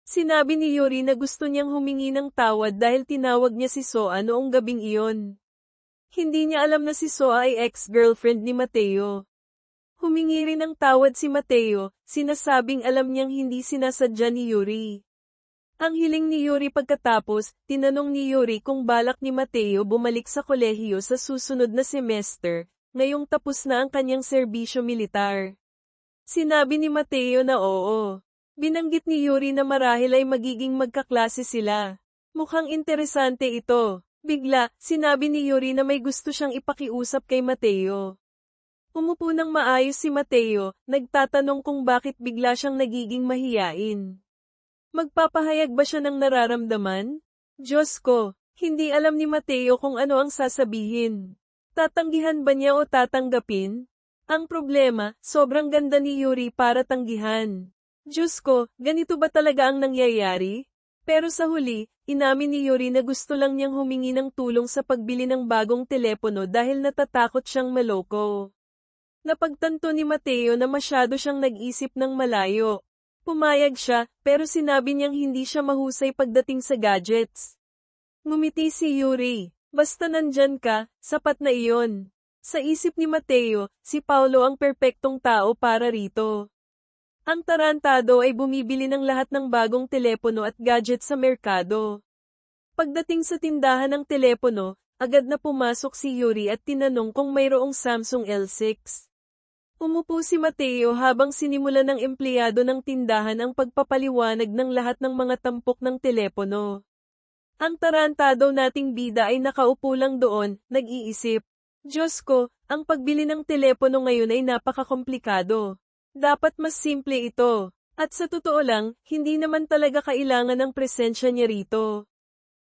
Sinabi ni Yuri na gusto niyang humingi ng tawad dahil tinawag niya si Soa noong gabing iyon. Hindi niya alam na si Soa ay ex-girlfriend ni Mateo. Humingi rin ng tawad si Mateo, sinasabing alam niyang hindi sinasadya ni Yuri. Ang hiling ni Yuri pagkatapos, tinanong ni Yuri kung balak ni Mateo bumalik sa kolehiyo sa susunod na semester, ngayong tapos na ang kanyang serbisyo militar. Sinabi ni Mateo na oo. Binanggit ni Yuri na marahil ay magiging magkaklase sila. Mukhang interesante ito. Bigla, sinabi ni Yuri na may gusto siyang ipakiusap kay Mateo. Umupo ng maayos si Mateo, nagtatanong kung bakit bigla siyang nagiging mahiyain. Magpapahayag ba siya ng nararamdaman? Diyos ko, hindi alam ni Mateo kung ano ang sasabihin. Tatanggihan ba niya o tatanggapin? Ang problema, sobrang ganda ni Yuri para tanggihan. Diyos ko, ganito ba talaga ang nangyayari? Pero sa huli, inamin ni Yuri na gusto lang niyang humingi ng tulong sa pagbili ng bagong telepono dahil natatakot siyang maloko. Napagtanto ni Mateo na masyado siyang nag-isip ng malayo. Pumayag siya, pero sinabi niyang hindi siya mahusay pagdating sa gadgets. Ngumiti si Yuri. Basta nandyan ka, sapat na iyon. Sa isip ni Mateo, si Paulo ang perpektong tao para rito. Ang tarantado ay bumibili ng lahat ng bagong telepono at gadget sa merkado. Pagdating sa tindahan ng telepono, agad na pumasok si Yuri at tinanong kung mayroong Samsung L6. Umupo si Mateo habang sinimula ng empleyado ng tindahan ang pagpapaliwanag ng lahat ng mga tampok ng telepono. Ang tarantado nating bida ay nakaupo lang doon, nag-iisip. Diyos ko, ang pagbili ng telepono ngayon ay napakakomplikado. Dapat mas simple ito. At sa totoo lang, hindi naman talaga kailangan ng presensya niya rito.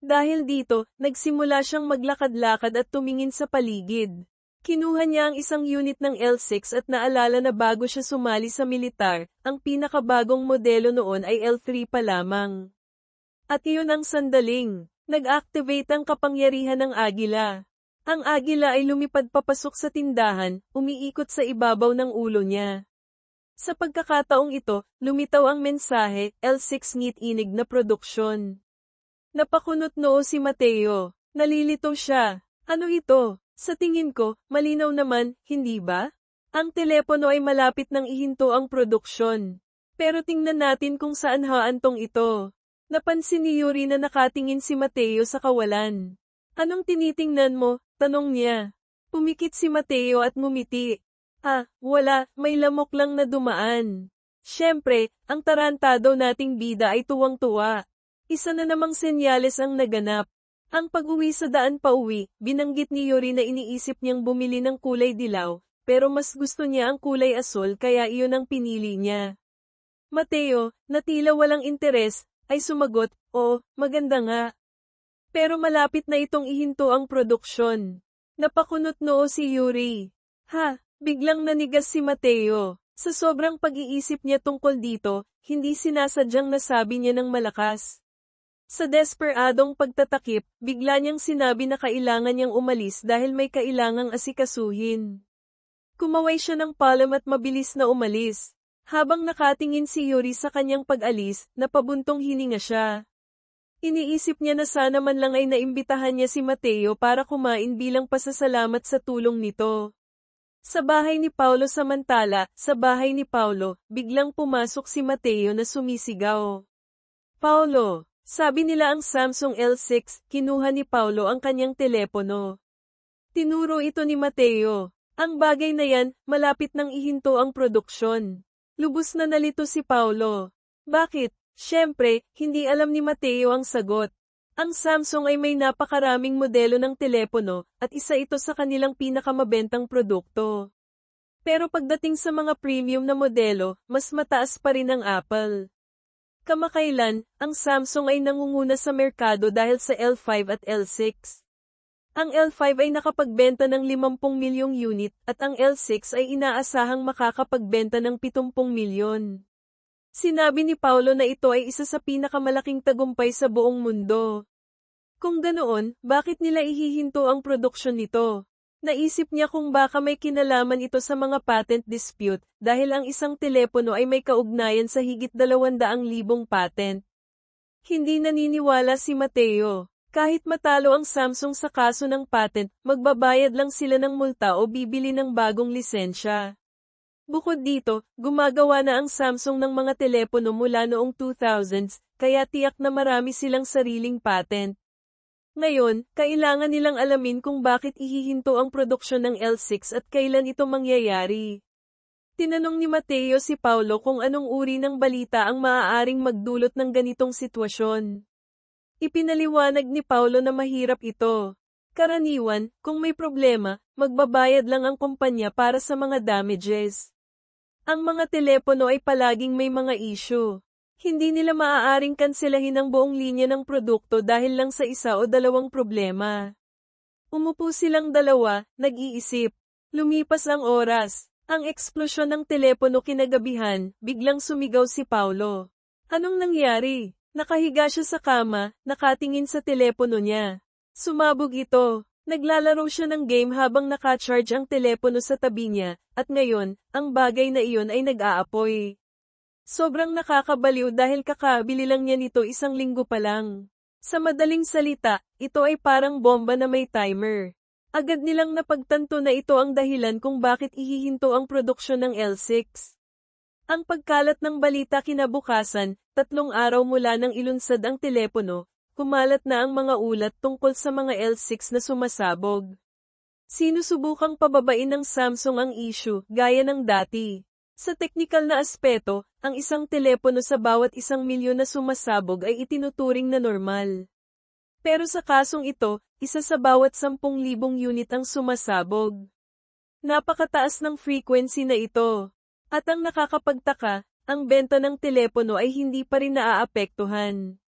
Dahil dito, nagsimula siyang maglakad-lakad at tumingin sa paligid. Kinuha niya ang isang unit ng L6 at naalala na bago siya sumali sa militar, ang pinakabagong modelo noon ay L3 pa lamang. At iyon ang sandaling nag-activate ang kapangyarihan ng agila. Ang agila ay lumipad papasok sa tindahan, umiikot sa ibabaw ng ulo niya. Sa pagkakataong ito, lumitaw ang mensahe, L6 ngit-inig na produksyon. Napakunot noo si Mateo. Nalilito siya. Ano ito? Sa tingin ko, malinaw naman, hindi ba? Ang telepono ay malapit nang ihinto ang produksyon. Pero tingnan natin kung saan haantong ito. Napansin ni Yuri na nakatingin si Mateo sa kawalan. Anong tinitingnan mo? Tanong niya. Pumikit si Mateo at ngumiti. Wala, may lamok lang na dumaan. Siyempre, ang tarantado nating bida ay tuwang-tuwa. Isa na namang senyales ang naganap. Ang pag-uwi sa daan pauwi, binanggit ni Yuri na iniisip niyang bumili ng kulay dilaw, pero mas gusto niya ang kulay asul kaya iyon ang pinili niya. Mateo, na tila walang interes, ay sumagot, "Oo, maganda nga." Pero malapit na itong ihinto ang produksyon. Napakunot noo si Yuri. Biglang nanigas si Mateo. Sa sobrang pag-iisip niya tungkol dito, hindi sinasadyang nasabi niya ng malakas. Sa desperadong pagtatakip, bigla niyang sinabi na kailangan niyang umalis dahil may kailangang asikasuhin. Kumaway siya ng palem at mabilis na umalis. Habang nakatingin si Yuri sa kanyang pag-alis, napabuntong hininga siya. Iniisip niya na sana man lang ay naimbitahan niya si Mateo para kumain bilang pasasalamat sa tulong nito. Sa bahay ni Paulo samantala, sa bahay ni Paulo, biglang pumasok si Mateo na sumisigaw. Paulo, sabi nila ang Samsung L6, kinuha ni Paulo ang kanyang telepono. Tinuro ito ni Mateo. Ang bagay na yan, malapit nang ihinto ang produksyon. Lubos na nalito si Paulo. Bakit? Siyempre, hindi alam ni Mateo ang sagot. Ang Samsung ay may napakaraming modelo ng telepono, at isa ito sa kanilang pinakamabentang produkto. Pero pagdating sa mga premium na modelo, mas mataas pa rin ang Apple. Kamakailan, ang Samsung ay nangunguna sa merkado dahil sa L5 at L6. Ang L5 ay nakapagbenta ng 50 milyong unit, at ang L6 ay inaasahang makakapagbenta ng 70 milyon. Sinabi ni Paulo na ito ay isa sa pinakamalaking tagumpay sa buong mundo. Kung ganoon, bakit nila ihihinto ang produksyon nito? Naisip niya kung baka may kinalaman ito sa mga patent dispute, dahil ang isang telepono ay may kaugnayan sa higit 200,000 patent. Hindi naniniwala si Mateo. Kahit matalo ang Samsung sa kaso ng patent, magbabayad lang sila ng multa o bibili ng bagong lisensya. Bukod dito, gumagawa na ang Samsung ng mga telepono mula noong 2000s, kaya tiyak na marami silang sariling patent. Ngayon, kailangan nilang alamin kung bakit ihihinto ang produksyon ng L6 at kailan ito mangyayari. Tinanong ni Mateo si Paulo kung anong uri ng balita ang maaaring magdulot ng ganitong sitwasyon. Ipinaliwanag ni Paulo na mahirap ito. Karaniwan, kung may problema, magbabayad lang ang kumpanya para sa mga damages. Ang mga telepono ay palaging may mga issue. Hindi nila maaaring kanselahin ang buong linya ng produkto dahil lang sa isa o dalawang problema. Umupo silang dalawa, nag-iisip. Lumipas ang oras. Ang eksplosyon ng telepono kinagabihan, biglang sumigaw si Paulo. Anong nangyari? Nakahiga siya sa kama, nakatingin sa telepono niya. Sumabog ito. Naglalaro siya ng game habang naka-charge ang telepono sa tabi niya, at ngayon, ang bagay na iyon ay nag-aapoy. Sobrang nakakabaliw dahil kakabili lang niya nito 1 linggo pa lang. Sa madaling salita, ito ay parang bomba na may timer. Agad nilang napagtanto na ito ang dahilan kung bakit ihihinto ang produksyon ng L6. Ang pagkalat ng balita kinabukasan, 3 araw mula nang ilunsad ang telepono, kumalat na ang mga ulat tungkol sa mga L6 na sumasabog. Sinusubukang pababain ng Samsung ang issue, gaya ng dati. Sa teknikal na aspeto, ang isang telepono sa bawat 1 milyon na sumasabog ay itinuturing na normal. Pero sa kasong ito, isa sa bawat 10,000 unit ang sumasabog. Napakataas ng frequency na ito. At ang nakakapagtaka, ang benta ng telepono ay hindi pa rin naaapektuhan.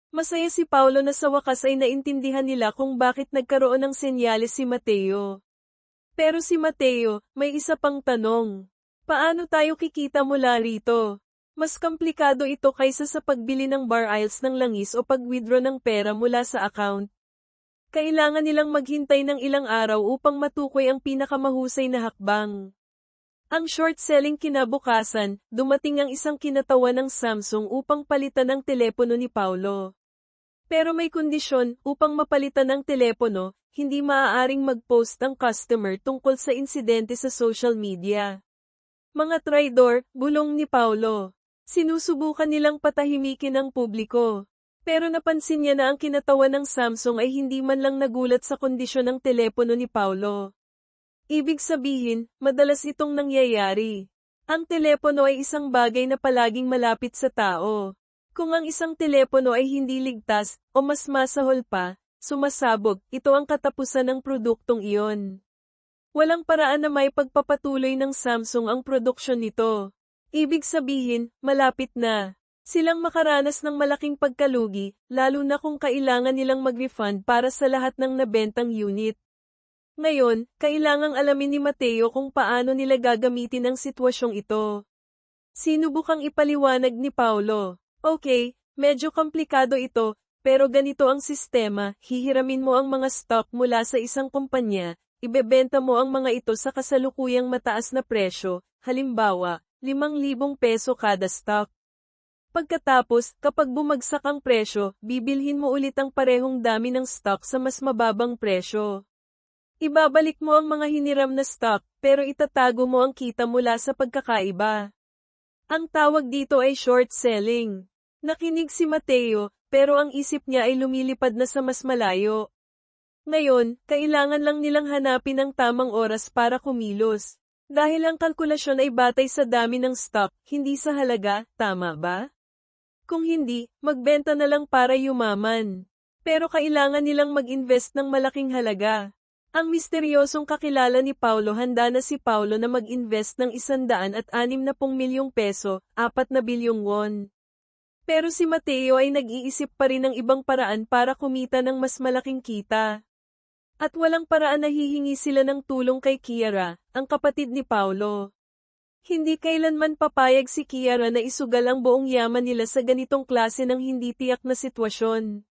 Masaya si Paulo na sa wakas ay naintindihan nila kung bakit nagkaroon ng senyales si Mateo. Pero si Mateo, may isa pang tanong. Paano tayo kikita mula rito? Mas komplikado ito kaysa sa pagbili ng bar aisles ng langis o pag-withdraw ng pera mula sa account. Kailangan nilang maghintay ng ilang araw upang matukoy ang pinakamahusay na hakbang. Ang short-selling kinabukasan, dumating ang isang kinatawan ng Samsung upang palitan ang telepono ni Paulo. Pero may kondisyon, upang mapalitan ang telepono, hindi maaaring mag-post ang customer tungkol sa insidente sa social media. Mga traidor, bulong ni Paulo. Sinusubukan nilang patahimikin ang publiko. Pero napansin niya na ang kinatawan ng Samsung ay hindi man lang nagulat sa kondisyon ng telepono ni Paulo. Ibig sabihin, madalas itong nangyayari. Ang telepono ay isang bagay na palaging malapit sa tao. Kung ang isang telepono ay hindi ligtas, o mas masahol pa, sumasabog, ito ang katapusan ng produktong iyon. Walang paraan na may pagpapatuloy ng Samsung ang produksyon nito. Ibig sabihin, malapit na. Silang makaranas ng malaking pagkalugi, lalo na kung kailangan nilang mag-refund para sa lahat ng nabentang unit. Ngayon, kailangang alamin ni Mateo kung paano nila gagamitin ang sitwasyong ito. Sinubukang ipaliwanag ni Paulo. Okay, medyo komplikado ito, pero ganito ang sistema, hihiramin mo ang mga stock mula sa isang kumpanya, ibebenta mo ang mga ito sa kasalukuyang mataas na presyo, halimbawa, 5,000 peso kada stock. Pagkatapos, kapag bumagsak ang presyo, bibilhin mo ulit ang parehong dami ng stock sa mas mababang presyo. Ibabalik mo ang mga hiniram na stock, pero itatago mo ang kita mula sa pagkakaiba. Ang tawag dito ay short selling. Nakinig si Mateo, pero ang isip niya ay lumilipad na sa mas malayo. Ngayon, kailangan lang nilang hanapin ang tamang oras para kumilos. Dahil ang kalkulasyon ay batay sa dami ng stock, hindi sa halaga, tama ba? Kung hindi, magbenta na lang para yumaman. Pero kailangan nilang mag-invest ng malaking halaga. Ang misteryosong kakilala ni Paulo, handa na si Paulo na mag-invest ng 160 milyong peso, 4 na bilyong won. Pero si Mateo ay nag-iisip pa rin ng ibang paraan para kumita ng mas malaking kita. At walang paraan na hihingi sila ng tulong kay Kiara, ang kapatid ni Paulo. Hindi kailanman papayag si Kiara na isugal ang buong yaman nila sa ganitong klase ng hindi tiyak na sitwasyon.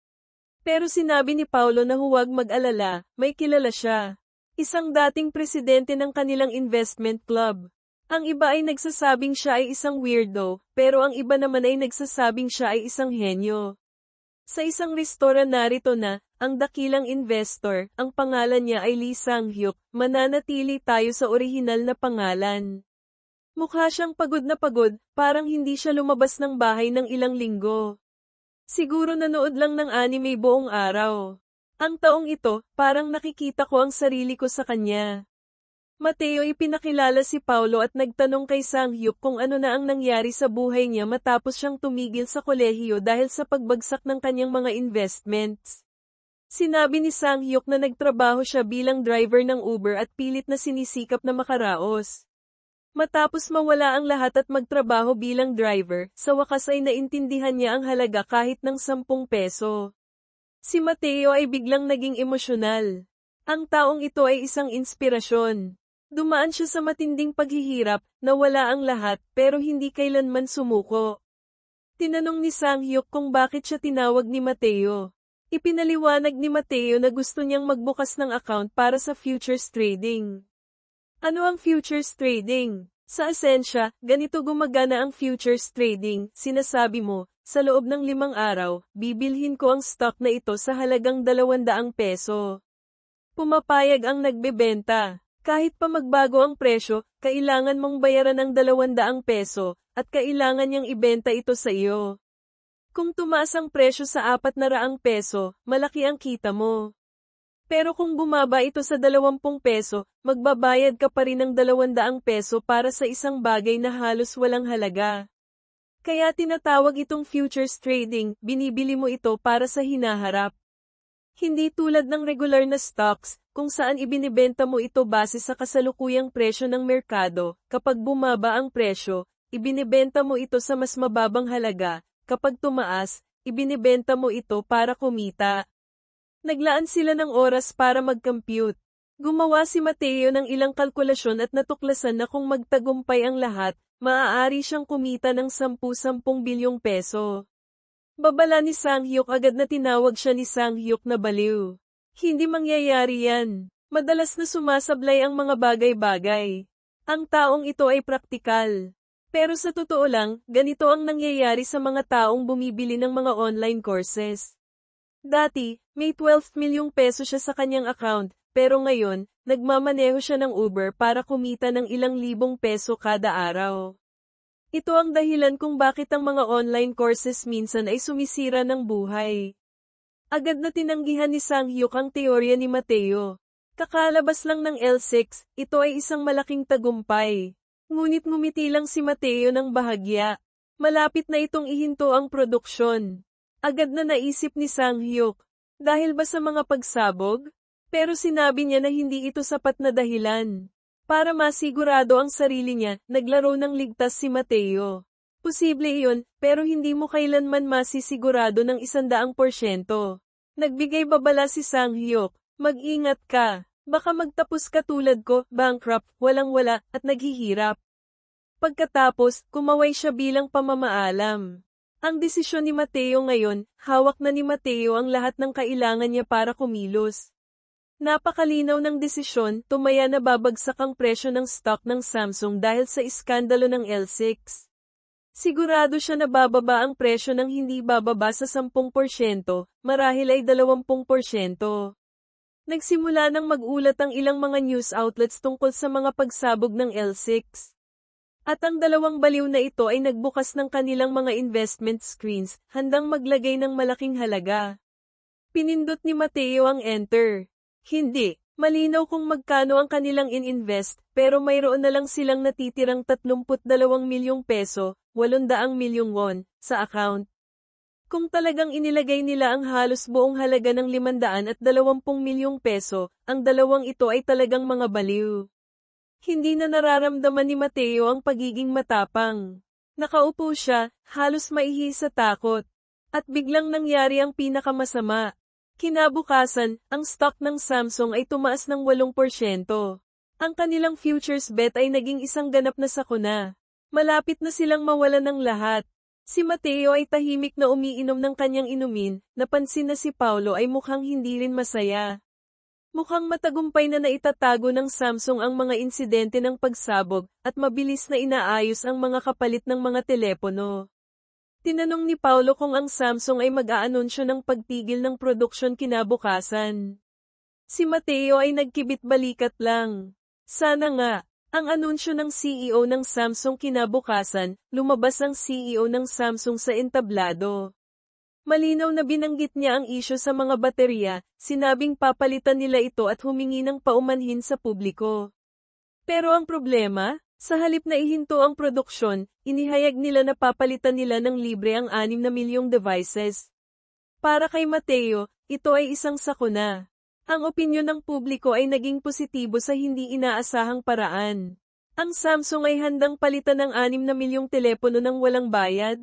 Pero sinabi ni Paulo na huwag mag-alala, may kilala siya. Isang dating presidente ng kanilang investment club. Ang iba ay nagsasabing siya ay isang weirdo, pero ang iba naman ay nagsasabing siya ay isang henyo. Sa isang restoran narito na, ang dakilang investor, ang pangalan niya ay Lee Sang-hyuk, mananatili tayo sa orihinal na pangalan. Mukha siyang pagod na pagod, parang hindi siya lumabas ng bahay ng ilang linggo. Siguro nanood lang ng anime buong araw. Ang taong ito, parang nakikita ko ang sarili ko sa kanya. Mateo ipinakilala si Paulo at nagtanong kay Sang-hyuk kung ano na ang nangyari sa buhay niya matapos siyang tumigil sa kolehiyo dahil sa pagbagsak ng kanyang mga investments. Sinabi ni Sang-hyuk na nagtrabaho siya bilang driver ng Uber at pilit na sinisikap na makaraos. Matapos mawala ang lahat at magtrabaho bilang driver, sa wakas ay naintindihan niya ang halaga kahit ng 10 peso. Si Mateo ay biglang naging emosyonal. Ang taong ito ay isang inspirasyon. Dumaan siya sa matinding paghihirap, nawala ang lahat, pero hindi kailanman sumuko. Tinanong ni Sang-hyuk kung bakit siya tinawag ni Mateo. Ipinaliwanag ni Mateo na gusto niyang magbukas ng account para sa futures trading. Ano ang futures trading? Sa esensya, ganito gumagana ang futures trading. Sinasabi mo, sa loob ng 5 araw, bibilhin ko ang stock na ito sa halagang 200 peso. Pumapayag ang nagbebenta. Kahit pa magbago ang presyo, kailangan mong bayaran ng 200 peso, at kailangan niyang ibenta ito sa iyo. Kung tumaas ang presyo sa 400 peso, malaki ang kita mo. Pero kung bumaba ito sa 20 peso, magbabayad ka pa rin ng 200 peso para sa isang bagay na halos walang halaga. Kaya tinatawag itong futures trading, binibili mo ito para sa hinaharap. Hindi tulad ng regular na stocks, kung saan ibinibenta mo ito base sa kasalukuyang presyo ng merkado. Kapag bumaba ang presyo, ibinibenta mo ito sa mas mababang halaga. Kapag tumaas, ibinibenta mo ito para kumita. Naglaan sila ng oras para mag-compute. Gumawa si Mateo ng ilang kalkulasyon at natuklasan na kung magtagumpay ang lahat, maaari siyang kumita ng 10 bilyong peso. Babala ni Sang-hyuk, agad na tinawag siya ni Sang-hyuk na baliw. Hindi mangyayari yan. Madalas na sumasablay ang mga bagay-bagay. Ang taong ito ay praktikal. Pero sa totoo lang, ganito ang nangyayari sa mga taong bumibili ng mga online courses. Dati, may 12 milyong peso siya sa kanyang account, pero ngayon, nagmamaneho siya ng Uber para kumita ng ilang libong peso kada araw. Ito ang dahilan kung bakit ang mga online courses minsan ay sumisira ng buhay. Agad na tinanggihan ni Sang-hyuk ang teorya ni Mateo. Kakalabas lang ng L6, ito ay isang malaking tagumpay. Ngunit ngumiti lang si Mateo ng bahagya. Malapit na itong ihinto ang produksyon. Agad na naisip ni Sang-hyuk, dahil ba sa mga pagsabog? Pero sinabi niya na hindi ito sapat na dahilan. Para masigurado ang sarili niya, naglaro ng ligtas si Mateo. Posible iyon, pero hindi mo kailanman masisigurado ng 100%. Nagbigay babala si Sang-hyuk, mag-ingat ka. Baka magtapos ka tulad ko, bankrupt, walang-wala, at naghihirap. Pagkatapos, kumaway siya bilang pamamaalam. Ang desisyon ni Mateo ngayon, hawak na ni Mateo ang lahat ng kailangan niya para kumilos. Napakalinaw ng desisyon, tumaya na babagsak ang presyo ng stock ng Samsung dahil sa iskandalo ng L6. Sigurado siya na bababa ang presyo ng hindi bababa sa 10%, marahil ay 20%. Nagsimula nang mag-ulat ang ilang mga news outlets tungkol sa mga pagsabog ng L6. At ang dalawang baliw na ito ay nagbukas ng kanilang mga investment screens, handang maglagay ng malaking halaga. Pinindot ni Mateo ang enter. Hindi, malinaw kung magkano ang kanilang in-invest, pero mayroon na lang silang natitirang 32 milyong peso, 800 milyong won, sa account. Kung talagang inilagay nila ang halos buong halaga ng 520 milyong peso, ang dalawang ito ay talagang mga baliw. Hindi na nararamdaman ni Mateo ang pagiging matapang. Nakaupo siya, halos maihi sa takot. At biglang nangyari ang pinakamasama. Kinabukasan, ang stock ng Samsung ay tumaas ng 8%. Ang kanilang futures bet ay naging isang ganap na sakuna. Malapit na silang mawalan ng lahat. Si Mateo ay tahimik na umiinom ng kanyang inumin, napansin na si Paulo ay mukhang hindi rin masaya. Mukhang matagumpay na naitatago ng Samsung ang mga insidente ng pagsabog, at mabilis na inaayos ang mga kapalit ng mga telepono. Tinanong ni Paulo kung ang Samsung ay mag-aanunsyo ng pagtigil ng produksyon kinabukasan. Si Mateo ay nagkibit balikat lang. Sana nga. Ang anunsyo ng CEO ng Samsung kinabukasan, lumabas ang CEO ng Samsung sa entablado. Malinaw na binanggit niya ang isyu sa mga baterya, sinabing papalitan nila ito at humingi ng paumanhin sa publiko. Pero ang problema, sa halip na ihinto ang produksyon, inihayag nila na papalitan nila ng libre ang 6 na milyong devices. Para kay Mateo, ito ay isang sakuna. Ang opinyon ng publiko ay naging positibo sa hindi inaasahang paraan. Ang Samsung ay handang palitan ng 6 na milyong telepono ng walang bayad.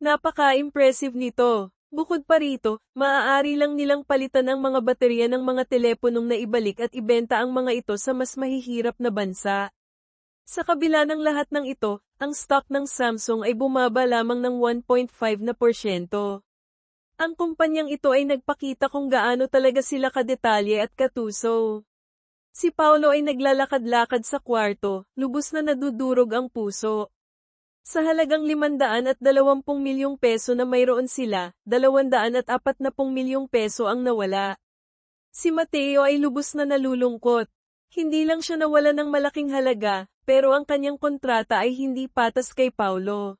Napaka-impressive nito. Bukod pa rito, maaari lang nilang palitan ang mga baterya ng mga teleponong na ibalik at ibenta ang mga ito sa mas mahihirap na bansa. Sa kabila ng lahat ng ito, ang stock ng Samsung ay bumaba lamang ng 1.5%. Ang kumpanyang ito ay nagpakita kung gaano talaga sila kadetalye at katuso. Si Paulo ay naglalakad-lakad sa kwarto, lubos na nadudurog ang puso. Sa halagang 520 milyong peso na mayroon sila, 240 milyong peso ang nawala. Si Mateo ay lubos na nalulungkot. Hindi lang siya nawala ng malaking halaga, pero ang kanyang kontrata ay hindi patas kay Paulo.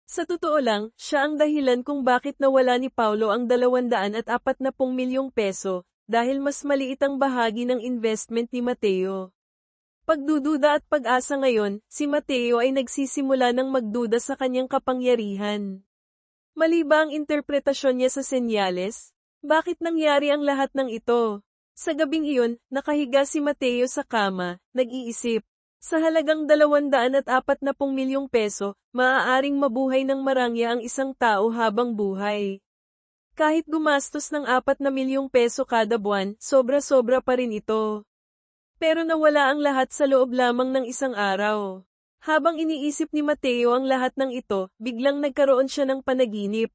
Sa totoo lang, siya ang dahilan kung bakit nawala ni Paulo ang 240 milyong peso, dahil mas maliit ang bahagi ng investment ni Mateo. Pagdududa at pag-asa ngayon, si Mateo ay nagsisimula ng magduda sa kanyang kapangyarihan. Mali ba ang interpretasyon niya sa senyales? Bakit nangyari ang lahat ng ito? Sa gabing iyon, nakahiga si Mateo sa kama, nag-iisip. Sa halagang 240 milyong peso, maaaring mabuhay ng marangya ang isang tao habang buhay. Kahit gumastos ng 4 na milyong peso kada buwan, sobra-sobra pa rin ito. Pero nawala ang lahat sa loob lamang ng isang araw. Habang iniisip ni Mateo ang lahat ng ito, biglang nagkaroon siya ng panaginip.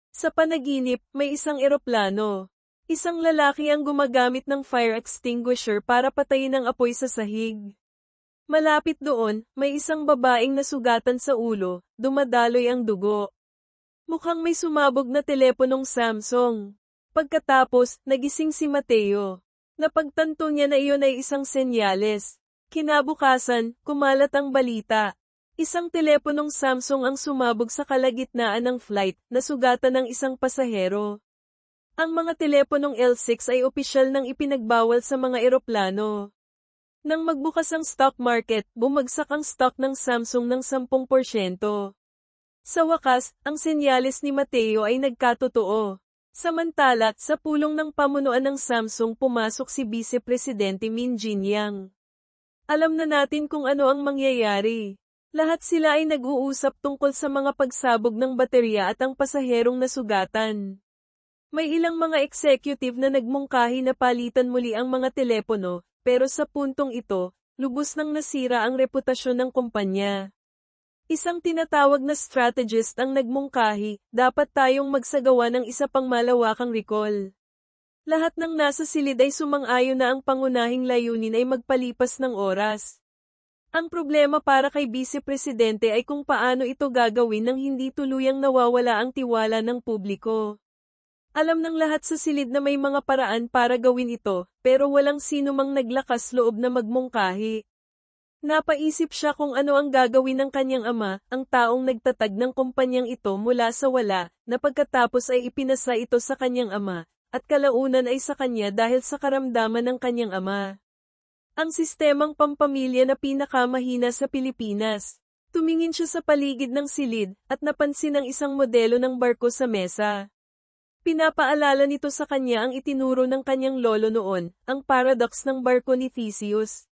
Sa panaginip, may isang eroplano. Isang lalaki ang gumagamit ng fire extinguisher para patayin ang apoy sa sahig. Malapit doon, may isang babaeng nasugatan sa ulo, dumadaloy ang dugo. Mukhang may sumabog na teleponong Samsung. Pagkatapos, nagising si Mateo. Napagtanto niya na iyon ay isang senyales. Kinabukasan, kumalat ang balita. Isang teleponong Samsung ang sumabog sa kalagitnaan ng flight, nasugatan ng isang pasahero. Ang mga teleponong L6 ay opisyal nang ipinagbawal sa mga eroplano. Nang magbukas ang stock market, bumagsak ang stock ng Samsung ng 10%. Sa wakas, ang senyales ni Mateo ay nagkatotoo. Samantala, sa pulong ng pamunuan ng Samsung pumasok si Vice Presidente Min Jinyang. Alam na natin kung ano ang mangyayari. Lahat sila ay nag-uusap tungkol sa mga pagsabog ng baterya at ang pasaherong nasugatan. May ilang mga executive na nagmungkahi na palitan muli ang mga telepono, pero sa puntong ito, lubos nang nasira ang reputasyon ng kumpanya. Isang tinatawag na strategist ang nagmungkahi, dapat tayong magsagawa ng isa pang malawakang recall. Lahat ng nasa silid ay sumang-ayon na ang pangunahing layunin ay magpalipas ng oras. Ang problema para kay Vice Presidente ay kung paano ito gagawin nang hindi tuluyang nawawala ang tiwala ng publiko. Alam ng lahat sa silid na may mga paraan para gawin ito, pero walang sino mang naglakas loob na magmungkahi. Napaisip siya kung ano ang gagawin ng kanyang ama, ang taong nagtatag ng kumpanyang ito mula sa wala, na pagkatapos ay ipinasa ito sa kanyang ama, at kalaunan ay sa kanya dahil sa karamdaman ng kanyang ama. Ang sistemang pampamilya na pinakamahina sa Pilipinas. Tumingin siya sa paligid ng silid, at napansin ang isang modelo ng barko sa mesa. Pinapaalala nito sa kanya ang itinuro ng kanyang lolo noon, ang paradox ng barko ni Theseus.